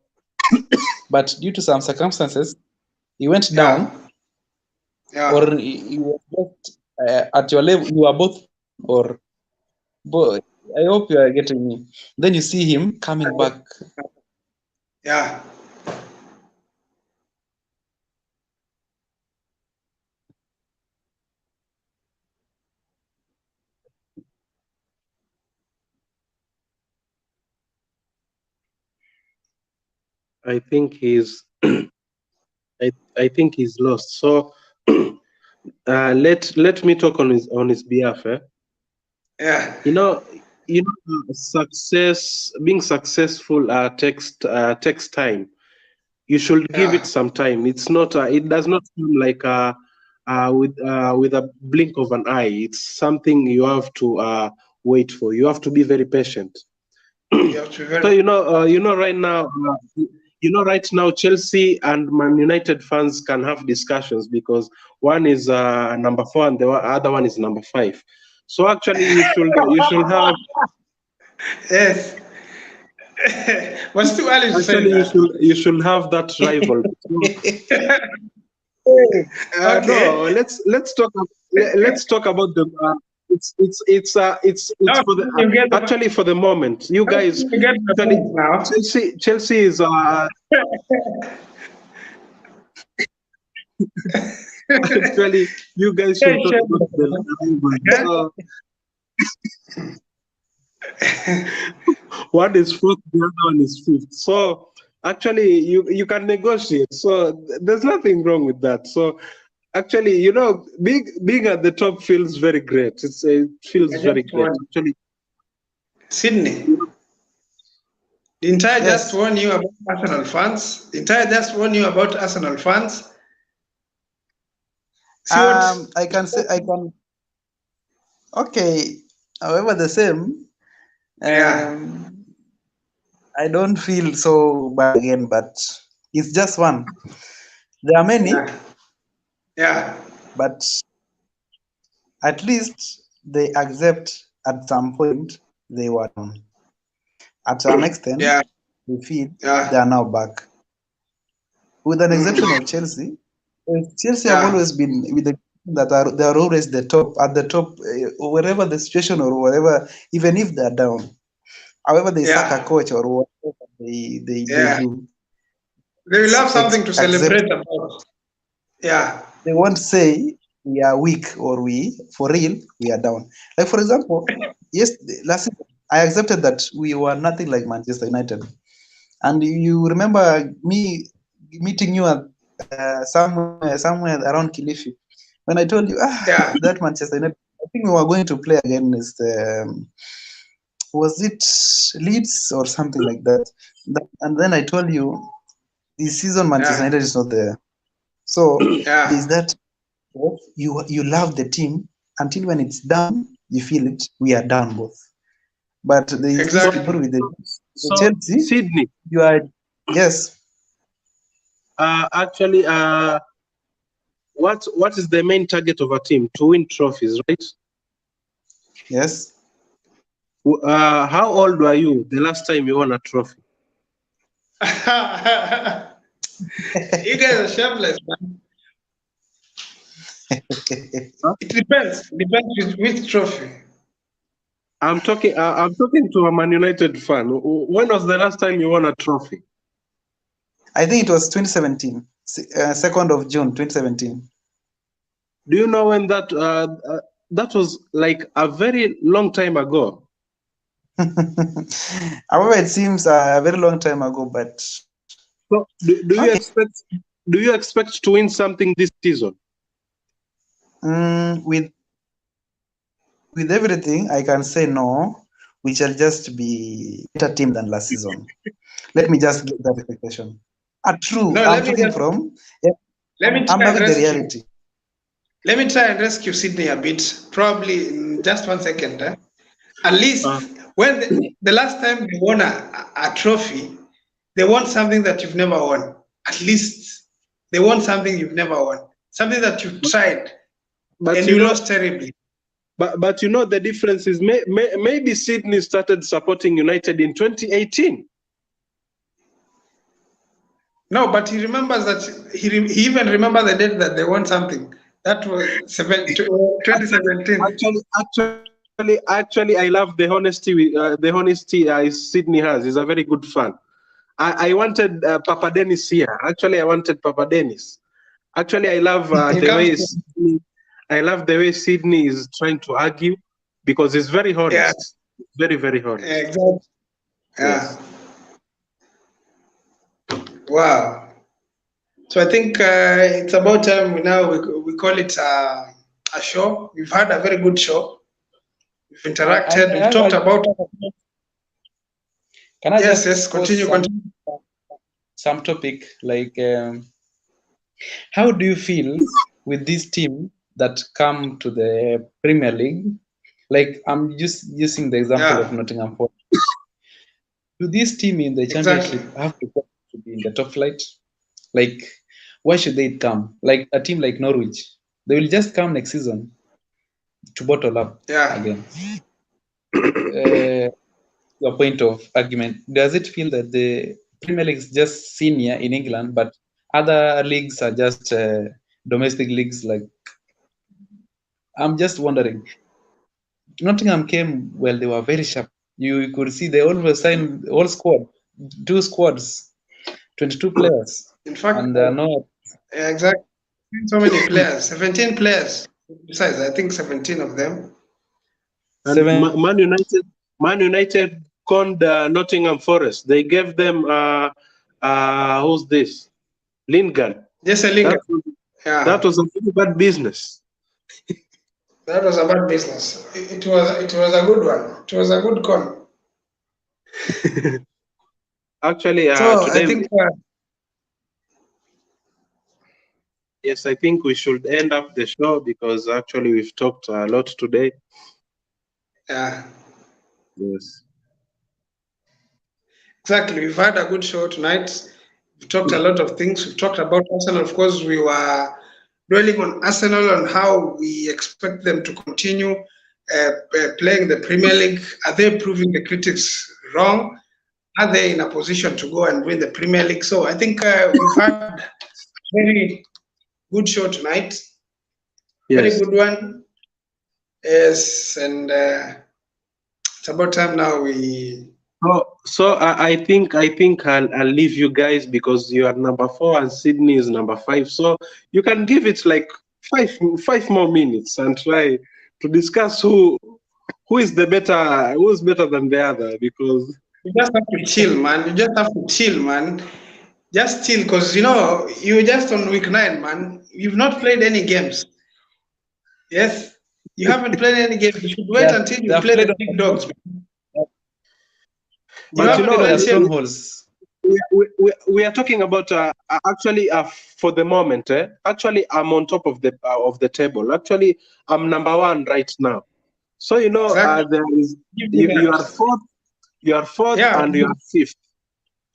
but due to some circumstances, he went down, or he was just at your level. You are both, or both. I hope you are getting me. Then you see him coming back. Yeah. I think he's I think he's lost. So let me talk on his behalf. Yeah. You know, success, being successful takes time. You should give it some time. It's not. It does not come like with a blink of an eye. It's something you have to wait for. You have to be very patient. So right now, Chelsea and Man United fans can have discussions because one is number 4 and the other one is number 5. So actually, you should have. Yes. What's too early to say Actually, that? you should have that rival. Okay. No, let's talk about the. It's for the actually for the moment. You guys actually now. Chelsea is actually you guys should talk about the one is fourth, the other one is fifth. So actually you can negotiate. So there's nothing wrong with that. So actually, being at the top feels very great. It feels very great. Actually, Sydney, didn't I just warn you about Arsenal fans? Didn't I just warn you about Arsenal fans? I can say I can. Okay, however, the same. I don't feel so bad again, but it's just one. There are many. Yeah. But at least they accept at some point they were down. At an extent, Yeah. we feel Yeah. they are now back. With an exception of Chelsea, Chelsea have Yeah. always been with the that are they are always the top at the top, wherever the situation or whatever, even if they are down. However, they sack a Yeah. coach or whatever they Yeah. do. They will have something to Accept. celebrate about. Yeah. They won't say we are weak or we for real we are down. Like for example, yes, last season I accepted that we were nothing like Manchester United, and you remember me meeting you at somewhere around Kilifi when I told you Yeah. that Manchester United. I think we were going to play against was it Leeds or something like that. And then I told you this season Manchester Yeah. United is not there. So Yeah. there's that you love the team until when it's down, you feel it. We are down both. But there is this Exactly. people with the So Chelsea. Sydney, You are yes. actually, what is the main target of a team? To win trophies, right? Yes. How old were you the last time you won a trophy? You guys are shameless, man. It depends. Depends with which trophy. I'm talking to a Man United fan. When was the last time you won a trophy? I think it was 2017, 2nd of June, 2017. Do you know when that that was like a very long time ago? However, it seems a very long time ago, but So do you expect to win something this season? with everything, I can say no. We shall just be a better team than last season. Let me just give that expectation. True. No, I'm talking from. let me I'm try and having the rescue. reality. Let me try and rescue Sydney a bit. Probably in just 1 second. At least when the last time they won a trophy, they won something that you've never won. At least they won something you've never won. Something that you tried But and you lost terribly. But you know the difference is maybe Sydney started supporting United in 2018. No, but he remembers that he even remembers the date that they won something. That was 2017. Actually, I love the honesty. The honesty Sydney has. He's a very good fan. I wanted Papa Dennis here. Actually, I wanted Papa Dennis. Actually, I love the way Sydney is trying to argue because he's very honest. Yeah. Very, very honest. Exactly. Yeah. Yes. Wow. So I think it's about time we call it a show. We've had a very good show. We've interacted. We've talked about. Can I yes, just continue. Some topic like how do you feel with this team that come to the Premier League? Like I'm just using the example of Nottingham Forest. Do this team in the Championship have to be in the top flight? Like, why should they come? Like a team like Norwich, they will just come next season to bottle up again. Your point of argument, does it feel that the Premier League is just senior in England, but other leagues are just domestic leagues? Like, I'm just wondering. Nottingham came they were very sharp. You could see they almost signed all squad, 2 squads, 22 players. In fact, and they're not exactly so many players, 17 players. Besides, I think 17 of them. And Man United conned Nottingham Forest. They gave them who's this? Lingard. Yes, Lingard. That was a pretty bad business. That was a bad business. It was a good one. It was a good con. Actually, so today, I think. Yes, I think we should end up the show because actually we've talked a lot today. Yeah. Yes. Exactly. We've had a good show tonight. We've talked a lot of things. We've talked about Arsenal. Of course, we were dwelling on Arsenal and how we expect them to continue playing the Premier League? Are they proving the critics wrong? Are they in a position to go and win the Premier League? So I think we've had a very good show tonight. Very Yes. good one. Yes, and it's about time now we. So I think I'll leave you guys because you are number 4 and Sydney is number 5. So you can give it like five more minutes and try to discuss who's better than the other, because You just have to chill, man. You just have to chill, man. Just chill, because you're just on week 9, man. You've not played any games. Yes, you haven't played any games. You should wait until you play the big dogs. But strongholds. We are talking about actually for the moment. Actually, I'm on top of the table. Actually, I'm number 1 right now. So Exactly. there is you are 4th, Yeah. and you are 5th.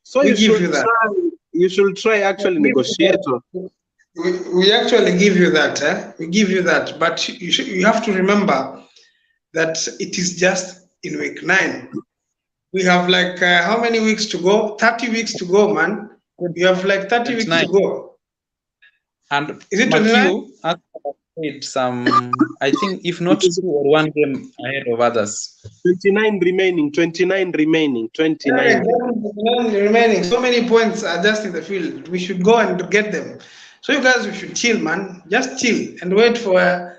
So We you give should you that. try. You should try actually negotiate. We actually give you that. We give you that, but you have to remember that it is just in week 9. We have like how many weeks to go? 30 weeks to go, man. You have like 30 weeks to go. And is it Matthew played some, I think, if not 2 or 1 game ahead of others. 29 remaining. 29 remaining. 29. 29 remaining. So many points are just in the field. We should go and get them. So you guys, we should chill, man. Just chill and wait for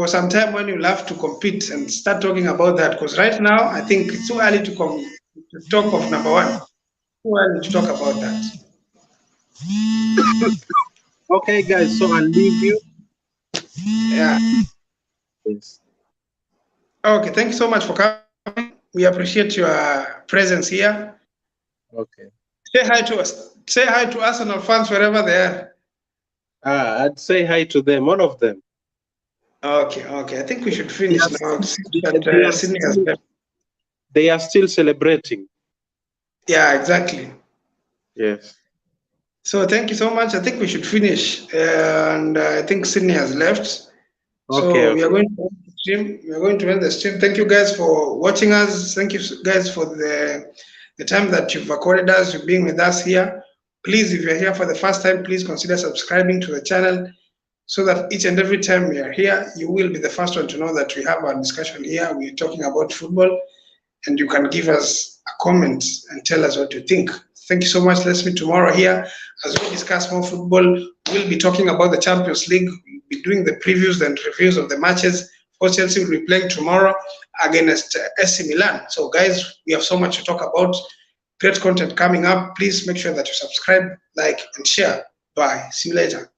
some time when you'll have to compete and start talking about that. Because right now, I think it's too early to talk of number 1. Too early to talk about that. Okay, guys. So I'll leave you. Yeah. Yes. Okay. Thank you so much for coming. We appreciate your presence here. Okay. Say hi to us. Say hi to Arsenal fans wherever they are. I'd say hi to them, all of them. Okay. I think we should finish now. They are still celebrating. Yeah, exactly. Yes. So thank you so much. I think we should finish, and I think Sydney has left. So we are going to end the stream. We are going to end the stream. Thank you guys for watching us. Thank you guys for the time that you've recorded us, you being with us here. Please, if you're here for the first time, please consider subscribing to the channel so that each and every time we are here, you will be the first one to know that we have our discussion here. We're talking about football, and you can give us a comment and tell us what you think. Thank you so much. Let's meet tomorrow here as we discuss more football. We'll be talking about the Champions League. We'll be doing the previews and reviews of the matches. For Chelsea will be playing tomorrow against AC Milan. So guys, we have so much to talk about. Great content coming up. Please make sure that you subscribe, like, and share. Bye. See you later.